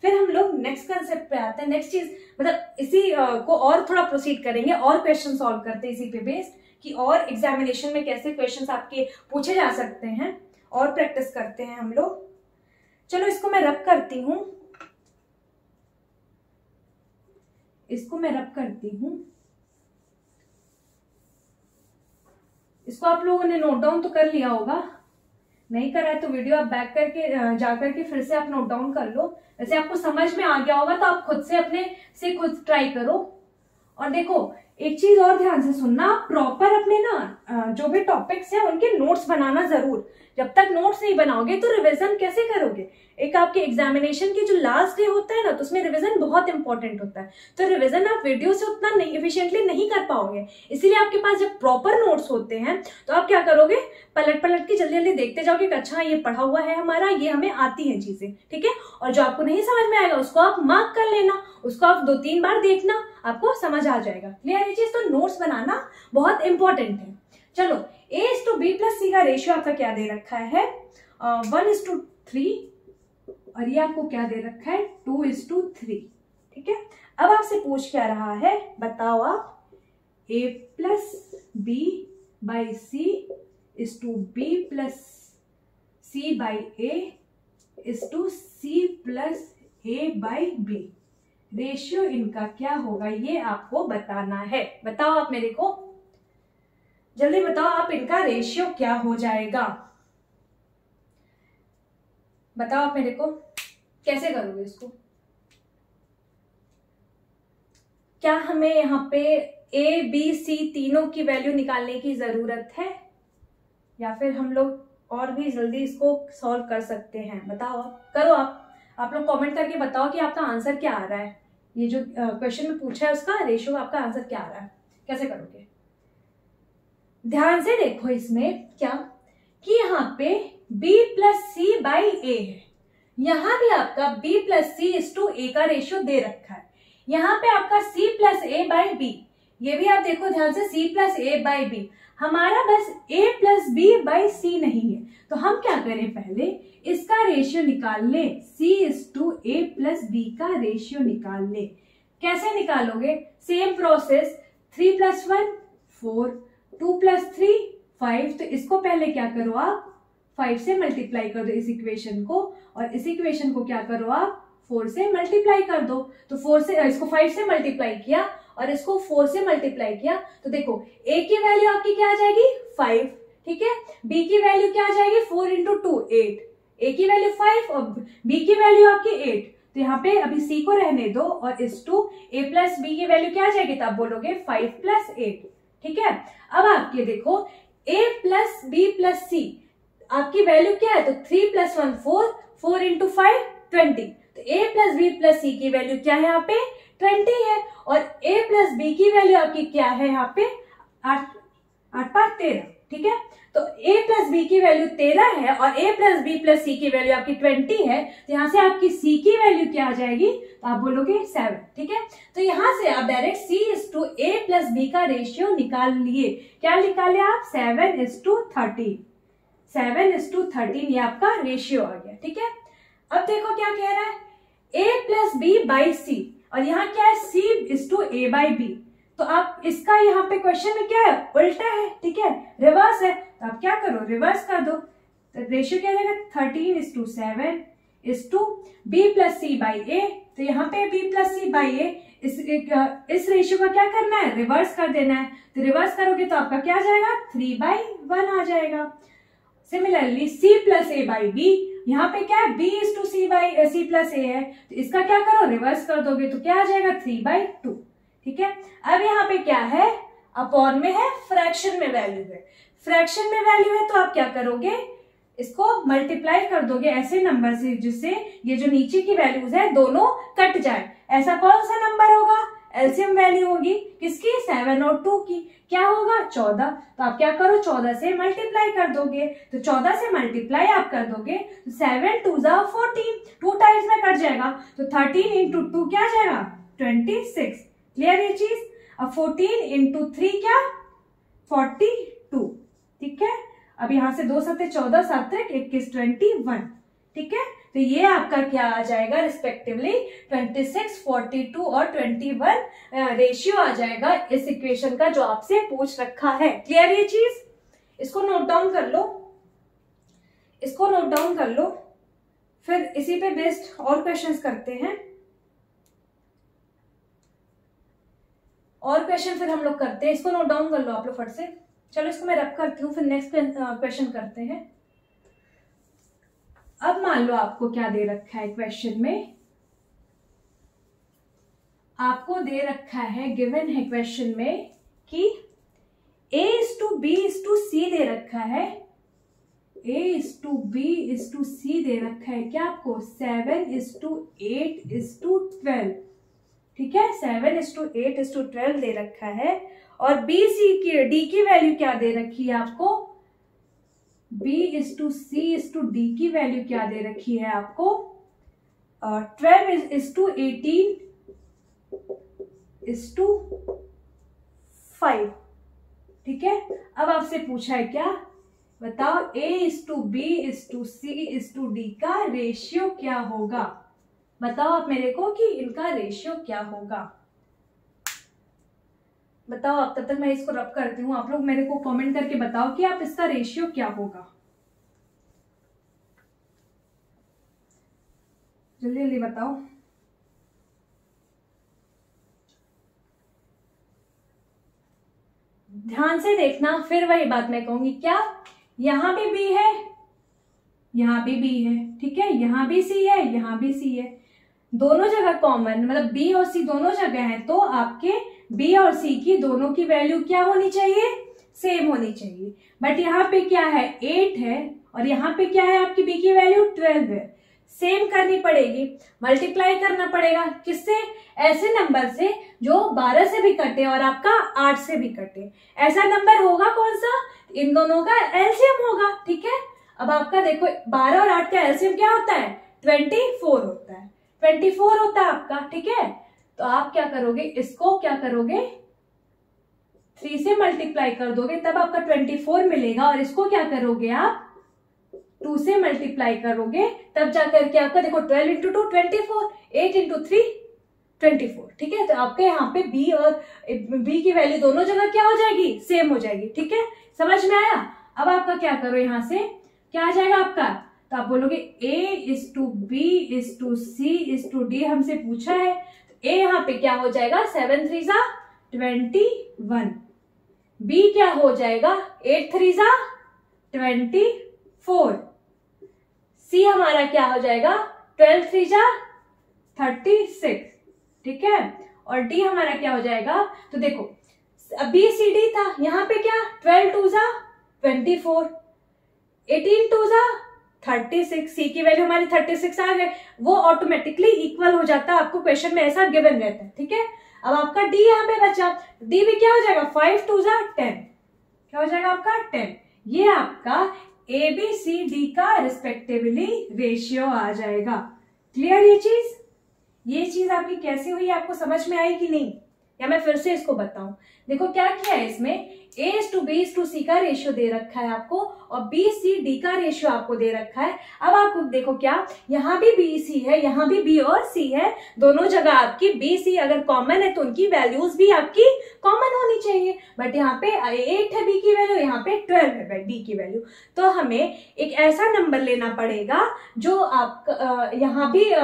फिर हम लोग नेक्स्ट कंसेप्ट पे आते हैं। नेक्स्ट चीज मतलब इसी को और थोड़ा प्रोसीड करेंगे और क्वेश्चन सॉल्व करते हैं इसी पे बेस्ड कि और एग्जामिनेशन में कैसे क्वेश्चंस आपके पूछे जा सकते हैं, और प्रैक्टिस करते हैं हम लोग। चलो इसको मैं रब करती हूँ, इसको मैं रब करती हूँ। इसको आप लोगों ने नोट डाउन तो कर लिया होगा, नहीं करा है तो वीडियो आप बैक करके जा करके फिर से आप नोट डाउन कर लो। वैसे आपको समझ में आ गया होगा तो आप खुद से अपने से खुद ट्राई करो। और देखो एक चीज और ध्यान से सुनना, प्रॉपर अपने ना जो भी टॉपिक्स हैं उनके नोट्स बनाना जरूर। जब तक नोट्स नहीं बनाओगे तो रिवीजन कैसे करोगे। एक आपके एग्जामिनेशन की जो लास्ट डे होता है ना, तो उसमें रिवीजन बहुत इंपॉर्टेंट होता है। तो रिवीजन आप वीडियो से उतना नहीं एफिशिएंटली नहीं कर पाओगे। इसीलिए आपके पास जब प्रॉपर नोट्स होते हैं तो आप क्या करोगे, पलट पलट के जल्दी जल्दी देखते जाओगे कि अच्छा ये पढ़ा हुआ है हमारा, ये हमें आती है चीजें, ठीक है। और जो आपको नहीं समझ में आएगा उसको आप मार्क कर लेना, उसको आप 2-3 बार देखना, आपको समझ आ जाएगा। क्लियर ये चीज। तो नोट्स बनाना बहुत इंपॉर्टेंट है। चलो A/B+C का रेशियो आपका क्या दे रखा है, 1:3, और ये आपको क्या दे रखा है 2:3, ठीक है। अब आपसे पूछ क्या रहा है, बताओ आप, A+B/C/C/A/C+A/B, रेशियो इनका क्या होगा ये आपको बताना है। बताओ आप मेरे को, जल्दी बताओ आप, इनका रेशियो क्या हो जाएगा। बताओ आप मेरे को, कैसे करोगे इसको। क्या हमें यहाँ पे A, B, C तीनों की वैल्यू निकालने की जरूरत है, या फिर हम लोग और भी जल्दी इसको सॉल्व कर सकते हैं। बताओ आप, करो आप लोग कमेंट करके बताओ कि आपका आंसर क्या आ रहा है। ये जो क्वेश्चन में पूछा है उसका रेशियो आपका आंसर क्या आ रहा है, कैसे करोगे। ध्यान से देखो इसमें क्या कि यहाँ पे B+C/A है, यहाँ भी आपका B+C/A का रेशियो दे रखा है, यहाँ पे आपका C+A/B, ये भी आप देखो ध्यान से C+A/B। हमारा बस A+B/C नहीं है, तो हम क्या करें, पहले इसका रेशियो निकाल ले, C/A+B का रेशियो निकाल ले। कैसे निकालोगे, सेम प्रोसेस, 3+1 4, 2+3 5, तो इसको पहले क्या करो आप 5 से मल्टीप्लाई कर दो इस इक्वेशन को, और इस इक्वेशन को क्या करो आप 4 से मल्टीप्लाई कर दो। तो 4 से इसको 5 से मल्टीप्लाई किया और इसको 4 से मल्टीप्लाई किया, तो देखो A की वैल्यू आपकी क्या आ जाएगी 5, ठीक है। B की वैल्यू क्या आ जाएगी 4 × 2 8, A की वैल्यू 5 और B की वैल्यू आपकी 8। तो यहाँ पे अभी C को रहने दो और इस टू A+B की वैल्यू क्या आ जाएगी, तब बोलोगे 5+8, ठीक है। अब आपके देखो A+B+C आपकी वैल्यू क्या है, तो 3+1 4, 4 × 5 20, तो A+B+C की वैल्यू क्या है यहाँ पे 20 है, और A+B की वैल्यू आपकी क्या है यहाँ पे 8 13, ठीक है। तो A+B की वैल्यू 13 है और A+B+C की वैल्यू आपकी 20 है, तो यहाँ से आपकी C की वैल्यू क्या आ जाएगी, तो आप बोलोगे 7, ठीक है। तो यहाँ से आप डायरेक्ट C/A+B का रेशियो निकाल लिए। क्या निकाले आप 7:13, 7:13 ये आपका रेशियो आ गया, ठीक है। अब देखो क्या कह रहा है A+B/C, और यहाँ क्या है C/A/B, तो आप इसका यहाँ पे क्वेश्चन में क्या है उल्टा है, ठीक है, रिवर्स है, तो आप क्या करो रिवर्स कर दो। तो रेशियो क्या रहेगा 13:7 B+C/A, तो यहाँ पे B+C/A इस रेशियो का क्या करना है रिवर्स कर देना है, तो रिवर्स करोगे तो आपका क्या आ जाएगा 3/1 आ जाएगा। सिमिलरली C+A/B, यहाँ पे क्या है B/C+A है, तो इसका क्या करो रिवर्स कर दोगे तो क्या आ जाएगा 3/2, ठीक है। अब यहाँ पे क्या है अपॉन में है, फ्रैक्शन में वैल्यू है, फ्रैक्शन में वैल्यू है, तो आप क्या करोगे इसको मल्टीप्लाई कर दोगे ऐसे नंबर से जिससे ये जो नीचे की वैल्यूज है दोनों कट जाए। ऐसा कौन सा नंबर होगा, एलसीएम वैल्यू होगी किसकी 7 और 2 की, क्या होगा 14, तो आप क्या करो 14 से मल्टीप्लाई कर दोगे, तो 14 से मल्टीप्लाई आप कर दोगे तो 7 2 14, 2 टाइम्स में कट जाएगा, तो 13 × 2 क्या आ जाएगा 26, क्लियर ये चीज। अब 14 × 3 क्या 42, ठीक है। अब यहाँ से 2 7 14, 7 21, 21, ठीक है। तो ये आपका क्या आ जाएगा रिस्पेक्टिवली 26, 42 और 21 रेशियो आ जाएगा इस इक्वेशन का जो आपसे पूछ रखा है। क्लियर ये चीज? इसको नोट डाउन कर लो, इसको नोट डाउन कर लो, फिर इसी पे बेस्ड और क्वेश्चंस करते हैं। और क्वेश्चन फिर हम लोग करते हैं, इसको नोट डाउन कर लो आप लोग फट से। चलो इसको मैं रब करती हूँ, फिर नेक्स्ट क्वेश्चन करते हैं। अब मान लो आपको क्या दे रखा है क्वेश्चन में, आपको दे रखा है, गिवन है क्वेश्चन में कि A:B:C दे रखा है, A:B:C दे रखा है क्या आपको 7:8:12, ठीक है। 7:8:12 दे रखा है। और D की वैल्यू क्या दे रखी है आपको, B:C:D की वैल्यू क्या दे रखी है आपको 12:18:5, ठीक है। अब आपसे पूछा है क्या, बताओ A:B:C:D का रेशियो क्या होगा। बताओ आप मेरे को कि इनका रेशियो क्या होगा, बताओ आप। तब तक मैं इसको रब करती हूँ, आप लोग मेरे को कमेंट करके बताओ कि आप इसका रेशियो क्या होगा। जल्दी जल्दी बताओ। ध्यान से देखना, फिर वही बात मैं कहूंगी, क्या यहां भी B है, यहां भी B है, ठीक है, यहां भी C है, यहां भी C है, दोनों जगह कॉमन, मतलब B और C दोनों जगह है, तो आपके B और C की दोनों की वैल्यू क्या होनी चाहिए, सेम होनी चाहिए। बट यहाँ पे क्या है 8 है, और यहाँ पे क्या है आपकी B की वैल्यू 12 है, सेम करनी पड़ेगी, मल्टीप्लाई करना पड़ेगा किससे, ऐसे नंबर से जो 12 से भी कटे और आपका 8 से भी कटे। ऐसा नंबर होगा कौन सा, इन दोनों का एलसीएम होगा, ठीक है। अब आपका देखो 12 और 8 का एलसीएम क्या होता है 24 होता है, 24 होता है आपका, ठीक है। तो आप क्या करोगे, इसको क्या करोगे 3 से मल्टीप्लाई कर दोगे, तब आपका 24 मिलेगा, और इसको क्या करोगे आप 2 से मल्टीप्लाई करोगे, तब जाकर के आपका देखो 12 × 2 24, 8 × 3 24, ठीक है। तो आपके यहाँ पे B और B की वैल्यू दोनों जगह क्या हो जाएगी, सेम हो जाएगी, ठीक है। समझ में आया? अब आपका क्या करो, यहां से क्या आ जाएगा आपका, तो आप बोलोगे A:B:C:D हमसे पूछा है, तो A यहाँ पे क्या हो जाएगा 7 3 21, B क्या हो जाएगा 8 3 24, C हमारा क्या हो जाएगा 12 3 36, ठीक है। और D हमारा क्या हो जाएगा, तो देखो BCD था, यहाँ पे क्या 12 2 24, 18 2 36, C की वैल्यू हमारी 36 आ गए, वो ऑटोमेटिकली इक्वल हो जाता है, आपको क्वेश्चन में ऐसा गिवन रहता है, ठीक है। अब आपका D यहाँ पे बचा, D भी क्या हो जाएगा 5 2 10, क्या हो जाएगा आपका 10। ये आपका ABCD का रिस्पेक्टिवली रेशियो आ जाएगा। क्लियर ये चीज आपकी कैसी हुई, आपको समझ में आई कि नहीं, या मैं फिर से इसको बताऊं। देखो क्या किया है इसमें, A:B:C का रेशियो दे रखा है आपको, और BCD का रेशियो आपको दे रखा है। अब आपको देखो क्या, यहाँ भी BC है, यहाँ भी B और C है, दोनों जगह आपकी BC अगर कॉमन है तो उनकी वैल्यूज भी आपकी कॉमन होनी चाहिए। बट यहाँ पे 8 है B की वैल्यू, यहाँ पे 12 है D की वैल्यू, तो हमें एक ऐसा नंबर लेना पड़ेगा जो आपका यहाँ भी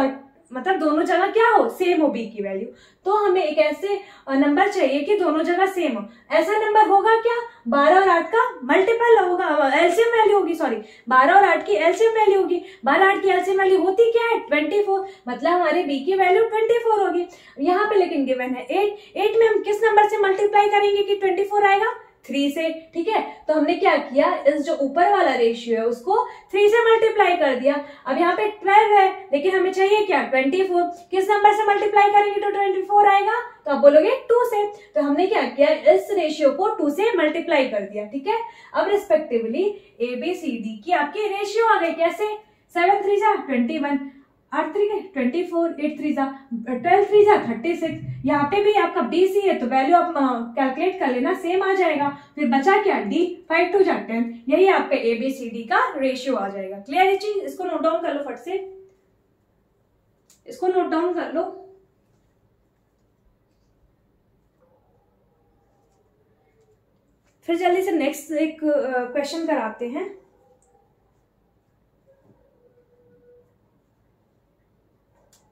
मतलब दोनों जगह क्या हो, सेम हो B की वैल्यू। तो हमें एक ऐसे नंबर चाहिए कि दोनों जगह सेम हो। ऐसा नंबर होगा क्या, 12 और 8 का मल्टीपल होगा, एलसीएम वैल्यू होगी, सॉरी 12 और 8 की एलसीएम वैल्यू होगी। 12 8 की एलसीएम वैल्यू होती क्या है 24, मतलब हमारे B की वैल्यू 24 होगी। यहाँ पे लेकिन गिवन है 8 में हम किस नंबर से मल्टीप्लाई करेंगे कि 24 आएगा, 3 से, ठीक है। तो हमने क्या किया, इस जो ऊपर वाला रेशियो है उसको 3 से मल्टीप्लाई कर दिया। अब यहाँ पे 12 है, लेकिन हमें चाहिए क्या 24, किस नंबर से मल्टीप्लाई करेंगे तो 24 आएगा, तो आप बोलोगे 2 से। तो हमने क्या किया, इस रेशियो को 2 से मल्टीप्लाई कर दिया, ठीक है। अब रिस्पेक्टिवली ABCD की आपकी रेशियो आ गई, कैसे 7 3 21। 8 3 24, 8 3 12 3 36। यहाँ पे भी आपका बी सी है तो वैल्यू आप कैलकुलेट कर लेना, सेम आ जाएगा। फिर बचा क्या, डी, 5 2 10, यही आपका ए बी सी डी का रेशियो आ जाएगा। क्लियर है चीज? इसको नोट डाउन कर लो फट से, इसको नोट डाउन कर लो। फिर जल्दी से नेक्स्ट एक क्वेश्चन कराते हैं।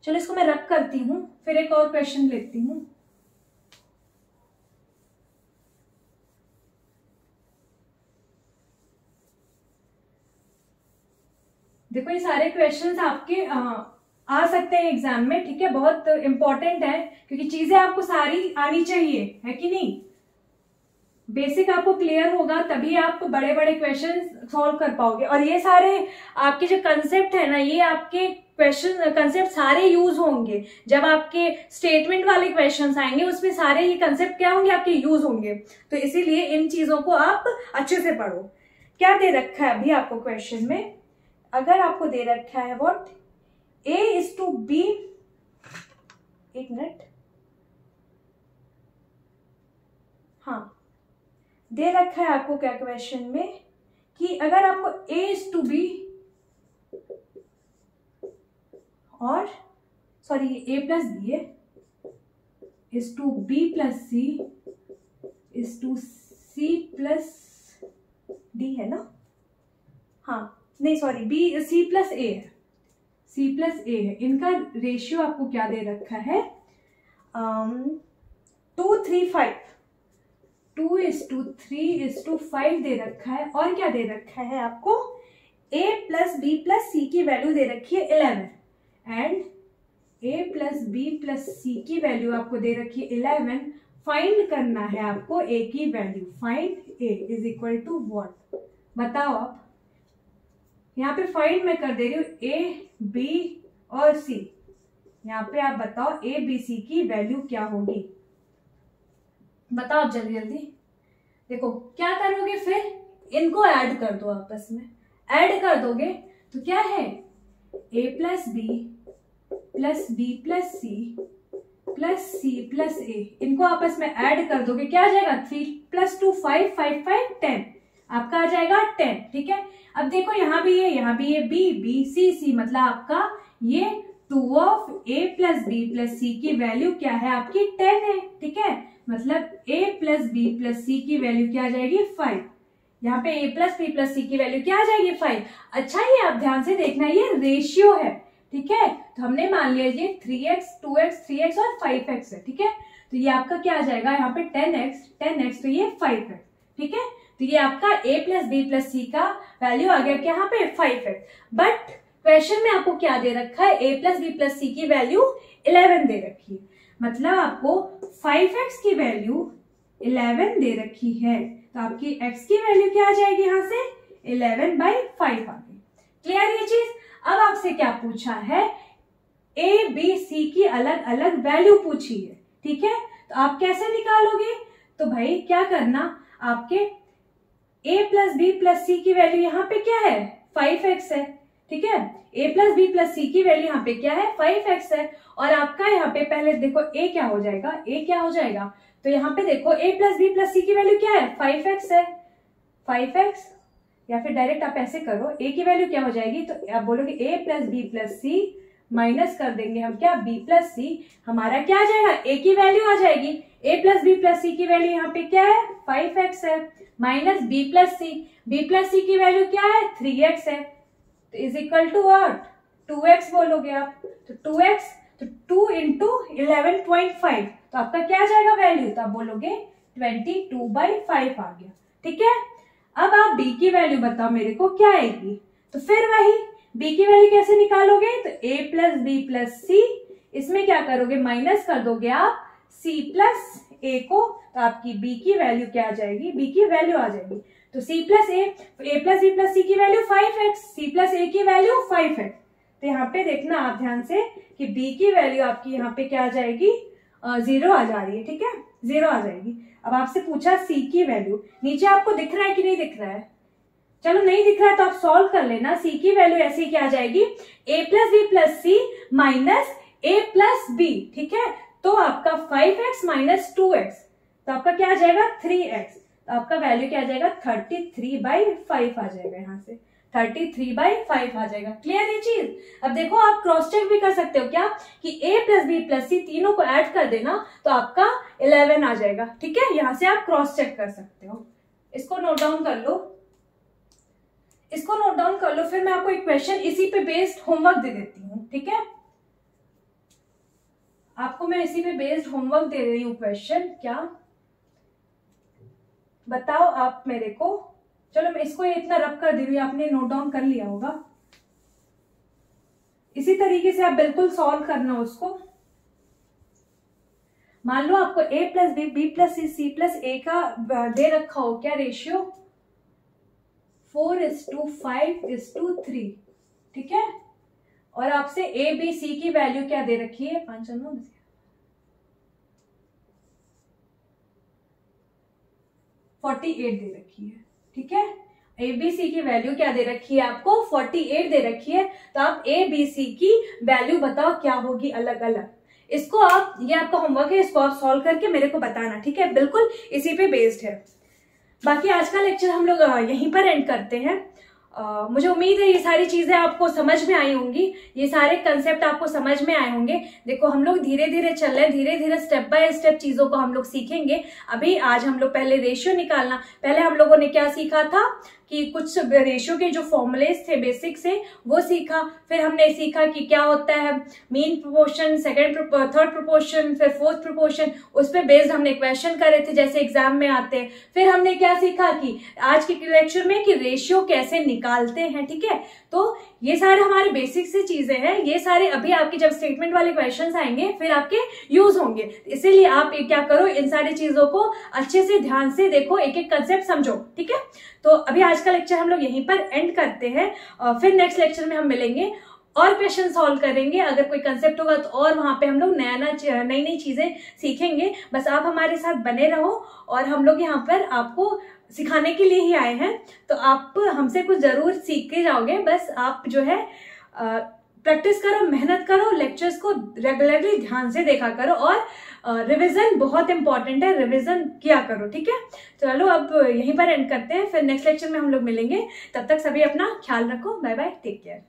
चलो इसको मैं रख करती हूँ, फिर एक और क्वेश्चन लेती हूँ। देखो ये सारे क्वेश्चंस आपके आ सकते हैं एग्जाम में, ठीक है, बहुत इंपॉर्टेंट है क्योंकि चीजें आपको सारी आनी चाहिए, है कि नहीं। बेसिक आपको क्लियर होगा तभी आप बड़े बड़े क्वेश्चन सॉल्व कर पाओगे। और ये सारे आपके जो कंसेप्ट है ना, ये आपके क्वेश्चन कंसेप्ट सारे यूज होंगे जब आपके स्टेटमेंट वाले क्वेश्चंस आएंगे, उसमें सारे ये कंसेप्ट क्या होंगे, आपके यूज होंगे। तो इसीलिए इन चीजों को आप अच्छे से पढ़ो। क्या दे रखा है अभी आपको क्वेश्चन में? अगर आपको दे रखा है what A is to B, एक मिनट, हाँ दे रखा है आपको क्या क्वेश्चन में कि अगर आपको ए इज टू बी और सॉरी ए प्लस बी है is to B plus C is to C plus D है ना, हाँ नहीं sorry B C plus A है, सी प्लस ए है। इनका रेशियो आपको क्या दे रखा है, 2 3 5, 2:3:5 दे रखा है। और क्या दे रखा है आपको, a plus B plus C की वैल्यू दे रखी है 11 and a plus B plus C की वैल्यू आपको दे रखी है 11। फाइंड करना है आपको a की value. Find a is equal to what, बताओ आप। यहाँ पे फाइंड मैं कर दे रही हूँ a b और c। यहाँ पे आप बताओ a b c की वैल्यू क्या होगी, बताओ आप जल्दी जल्दी। देखो क्या करोगे, फिर इनको ऐड कर दो, आपस में ऐड कर दोगे तो क्या है, a plus B plus B plus C plus C plus A, इनको आपस में ऐड कर दोगे, क्या आ जाएगा, 3 + 2 5 5 5 10, आपका आ जाएगा 10। ठीक है, अब देखो यहाँ भी है बी बी सी सी, मतलब आपका ये 2 of A plus B plus C की वैल्यू क्या है, आपकी 10 है। ठीक है, मतलब a plus B plus C की वैल्यू क्या आ जाएगी, 5। यहाँ पे a plus B plus C की वैल्यू क्या आ जाएगी, 5। अच्छा ये आप ध्यान से देखना, ये रेशियो है। ठीक है, तो हमने मान लिया ये 3x 2x 3x और 5x है। ठीक है, तो ये आपका क्या आ जाएगा, यहाँ पे 10x तो ये 5x। ठीक है, तो ये आपका a प्लस बी प्लस सी का वैल्यू आ गया क्या, यहाँ पे 5x। बट क्वेश्चन में आपको क्या दे रखा है, a plus B plus C की वैल्यू 11 दे रखी है, मतलब आपको 5x की वैल्यू 11 दे रखी है, तो आपकी x की वैल्यू क्या आ जाएगी, यहाँ से 11/5 आ गई। क्लियर ये चीज। अब आपसे क्या पूछा है, a b c की अलग अलग वैल्यू पूछी है। ठीक है, तो आप कैसे निकालोगे, तो भाई क्या करना, आपके a plus B plus C की वैल्यू यहाँ पे क्या है, 5x है। ठीक है, a plus B plus C की वैल्यू यहाँ पे क्या है, 5x है। और आपका यहाँ पे पहले देखो a क्या हो जाएगा, तो यहाँ पे देखो a plus B plus C की वैल्यू क्या है, 5x है, 5x। या फिर डायरेक्ट आप ऐसे करो, a की वैल्यू क्या हो जाएगी, तो आप बोलोगे a plus B plus C minus कर देंगे हम क्या, b प्लस सी, हमारा क्या आ जाएगा, a की वैल्यू आ जाएगी, a plus B plus C की वैल्यू यहाँ पे क्या है, 5x है, माइनस b प्लस सी की वैल्यू क्या है, 3x है, तो is equal to what, 2x बोलोगे आप, तो 2x, तो 2 इंटू 11.5, तो आपका क्या आ जाएगा वैल्यू, तो आप बोलोगे 22/5 आ गया। ठीक है, अब आप b की वैल्यू बताओ मेरे को क्या आएगी, तो फिर वही b की वैल्यू कैसे निकालोगे, तो a प्लस बी प्लस सी, इसमें क्या करोगे, माइनस कर दोगे आप c प्लस a को, तो आपकी b की वैल्यू क्या आ जाएगी, b की वैल्यू आ जाएगी, तो c plus a plus B plus C की value 5x, c plus a की वैल्यू 5x। तो यहाँ पे देखना आप ध्यान से कि b की वैल्यू आपकी यहाँ पे क्या आ जाएगी, 0 आ जा रही है। ठीक है, 0 आ जाएगी। अब आपसे पूछा c की वैल्यू, नीचे आपको दिख रहा है कि नहीं दिख रहा है, चलो नहीं दिख रहा है तो आप सॉल्व कर लेना। सी की वैल्यू ऐसी क्या आ जाएगी, a plus B plus C minus a plus B, ठीक है। तो आपका 5x माइनस 2x, तो आपका क्या आ जाएगा 3x, तो आपका वैल्यू क्या आ जाएगा 33/5 आ जाएगा, यहाँ से 33/5 आ जाएगा। क्लियर ये चीज। अब देखो आप क्रॉस चेक भी कर सकते हो क्या कि a प्लस बी प्लस सी तीनों को ऐड कर देना तो आपका 11 आ जाएगा, ठीक है। यहां से आप क्रॉस चेक कर सकते हो। इसको नोट डाउन कर लो, इसको नोट डाउन कर लो। फिर मैं आपको एक क्वेश्चन इसी पे बेस्ड होमवर्क दे देती हूँ, ठीक है। आपको मैं इसी पे बेस्ड होमवर्क दे रही हूँ क्वेश्चन। क्या बताओ आप मेरे को। चलो मैं इसको इतना रब कर दे रही हूँ, आपने नोट डाउन कर लिया होगा। इसी तरीके से आप बिल्कुल सॉल्व करना उसको। मान लो आपको a plus B B plus C C plus A का दे रखा हो, क्या रेशियो 4:5:3, ठीक है। और आपसे a b c की वैल्यू क्या दे रखी है 5 48 दे रखी है, ठीक है। a b c की वैल्यू क्या दे रखी है आपको 48 दे रखी है। तो आप a b c की वैल्यू बताओ क्या होगी अलग अलग। इसको आप, ये आपका होमवर्क है, इसको आप सॉल्व करके मेरे को बताना, ठीक है। बिल्कुल इसी पे बेस्ड है। बाकी आज का लेक्चर हम लोग यहीं पर एंड करते हैं। मुझे उम्मीद है ये सारी चीजें आपको समझ में आई होंगी, ये सारे कंसेप्ट आपको समझ में आए होंगे। देखो हम लोग धीरे धीरे चल रहे हैं, धीरे धीरे स्टेप बाय स्टेप चीजों को हम लोग सीखेंगे। अभी आज हम लोग पहले रेशियो निकालना, पहले हम लोगों ने क्या सीखा था कि कुछ रेशियो के जो फॉर्मूलेस थे बेसिक से वो सीखा। फिर हमने सीखा कि क्या होता है मीन प्रोपोर्शन, थर्ड प्रोपोर्शन, फिर फोर्थ प्रोपोर्शन, उस पर बेस्ड हमने क्वेश्चन करे थे जैसे एग्जाम में आते हैं। फिर हमने क्या सीखा कि आज के लेक्चर में कि रेशियो कैसे निकालते हैं, ठीक है। तो ये सारे हमारे बेसिक से चीजें हैं, ये सारे अभी आपके जब स्टेटमेंट वाले क्वेश्चंस आएंगे फिर आपके यूज होंगे। इसीलिए आप क्या करो, इन सारी चीजों को अच्छे से ध्यान से देखो, एक एक कंसेप्ट समझो, ठीक है। तो अभी आज का लेक्चर हम लोग यहीं पर एंड करते हैं। फिर नेक्स्ट लेक्चर में हम मिलेंगे और क्वेश्चन सॉल्व करेंगे। अगर कोई कंसेप्ट होगा तो और वहां पे हम लोग नई नई चीजें सीखेंगे। बस आप हमारे साथ बने रहो और हम लोग यहाँ पर आपको सिखाने के लिए ही आए हैं, तो आप हमसे कुछ जरूर सीख के जाओगे। बस आप जो है प्रैक्टिस करो, मेहनत करो, लेक्चर्स को रेगुलरली ध्यान से देखा करो और रिवीजन बहुत इंपॉर्टेंट है, रिवीजन किया करो, ठीक है। चलो अब यहीं पर एंड करते हैं, फिर नेक्स्ट लेक्चर में हम लोग मिलेंगे। तब तक सभी अपना ख्याल रखो। Bye bye, take care.